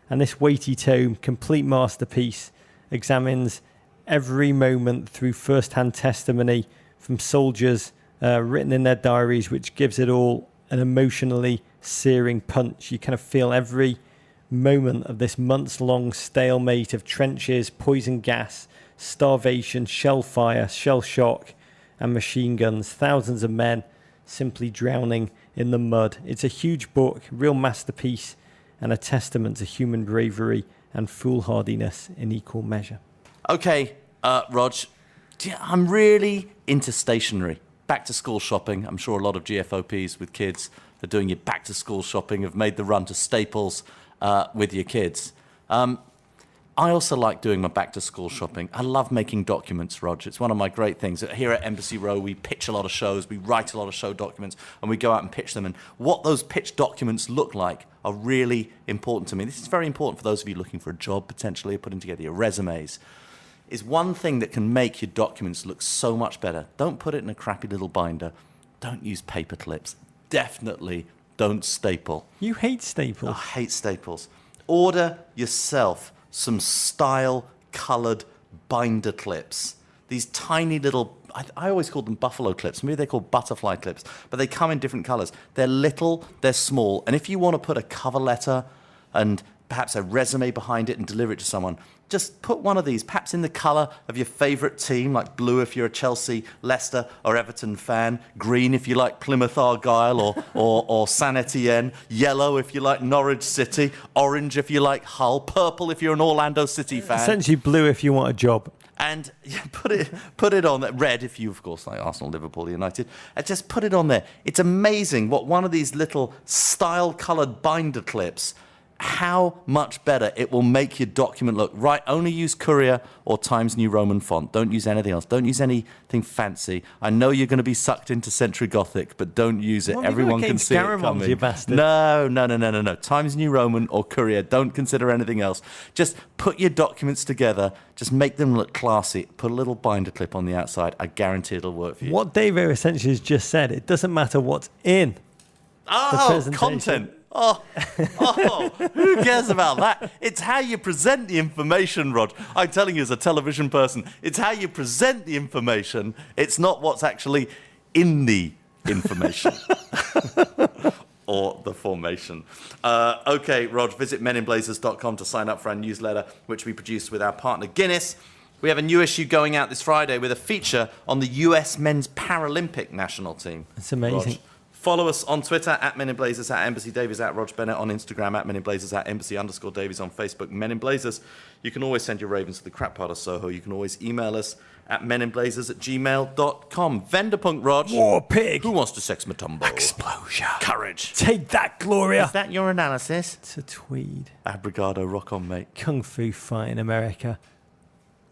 and this weighty tome, complete masterpiece, examines every moment through first-hand testimony from soldiers written in their diaries, which gives it all an emotionally searing punch. You kind of feel every moment of this months-long stalemate of trenches, poison gas, starvation, shell fire, shell shock, and machine guns. Thousands of men simply drowning in the mud. It's a huge book, real masterpiece, and a testament to human bravery and foolhardiness in equal measure.
Okay, Rog, I'm really into stationery. Back to school shopping. I'm sure a lot of GFOPs with kids are doing your back to school shopping, have made the run to Staples with your kids. I also like doing my back to school shopping. I love making documents, Rog. It's one of my great things. Here at Embassy Row, we pitch a lot of shows, we write a lot of show documents, and we go out and pitch them. And what those pitch documents look like are really important to me. This is very important for those of you looking for a job, potentially, or putting together your resumes. Is one thing that can make your documents look so much better. Don't put it in a crappy little binder. Don't use paper clips. Definitely don't staple.
You hate staples.
I hate staples. Order yourself some style-coloured binder clips. These tiny little, I always call them buffalo clips. Maybe they're called butterfly clips, but they come in different colours. They're little, they're small, and if you want to put a cover letter and perhaps a resume behind it and deliver it to someone, just put one of these, perhaps in the colour of your favourite team, like blue if you're a Chelsea, Leicester or Everton fan, green if you like Plymouth Argyle or San Etienne, yellow if you like Norwich City, orange if you like Hull, purple if you're an Orlando City fan.
Essentially blue if you want a job.
And put it on there. Red if you, of course, like Arsenal, Liverpool, United. And just put it on there. It's amazing what one of these little style-coloured binder clips, how much better it will make your document look. Right, only use Courier or Times New Roman font. Don't use anything else. Don't use anything fancy. I know you're going to be sucked into Century Gothic, but don't use it. Everyone can see it coming.
You bastard.
No. Times New Roman or Courier. Don't consider anything else. Just put your documents together. Just make them look classy. Put a little binder clip on the outside. I guarantee it'll work for you.
What Davo essentially has just said, it doesn't matter what's in the presentation.
Content. Oh, who cares about that? It's how you present the information, Rod. I'm telling you as a television person, it's how you present the information. It's not what's actually in the information. Or the formation. Okay, Rod, visit meninblazers.com to sign up for our newsletter, which we produce with our partner Guinness. We have a new issue going out this Friday with a feature on the US men's Paralympic national team.
It's amazing.
Rog. Follow us on Twitter at Men in Blazers, at Embassy Davies, at Rog Bennett on Instagram, at Men in Blazers, at Embassy_Davies on Facebook, Men in Blazers. You can always send your ravens to the crap part of Soho. You can always email us at meninblazers@gmail.com. Venderpunk, Rog.
War pig.
Who wants to sex Matumbo?
Explosion.
Courage.
Take that, Gloria.
Is that your analysis?
It's a tweed.
Abrigado, rock on, mate.
Kung Fu fight in America.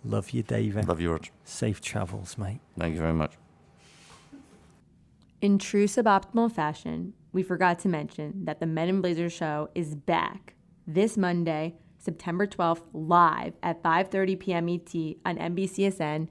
Love you, David.
Love you, Rog.
Safe travels, mate.
Thank you very much.
In true suboptimal fashion, we forgot to mention that the Men in Blazers show is back this Monday, September 12th, live at 5:30 p.m. ET on NBCSN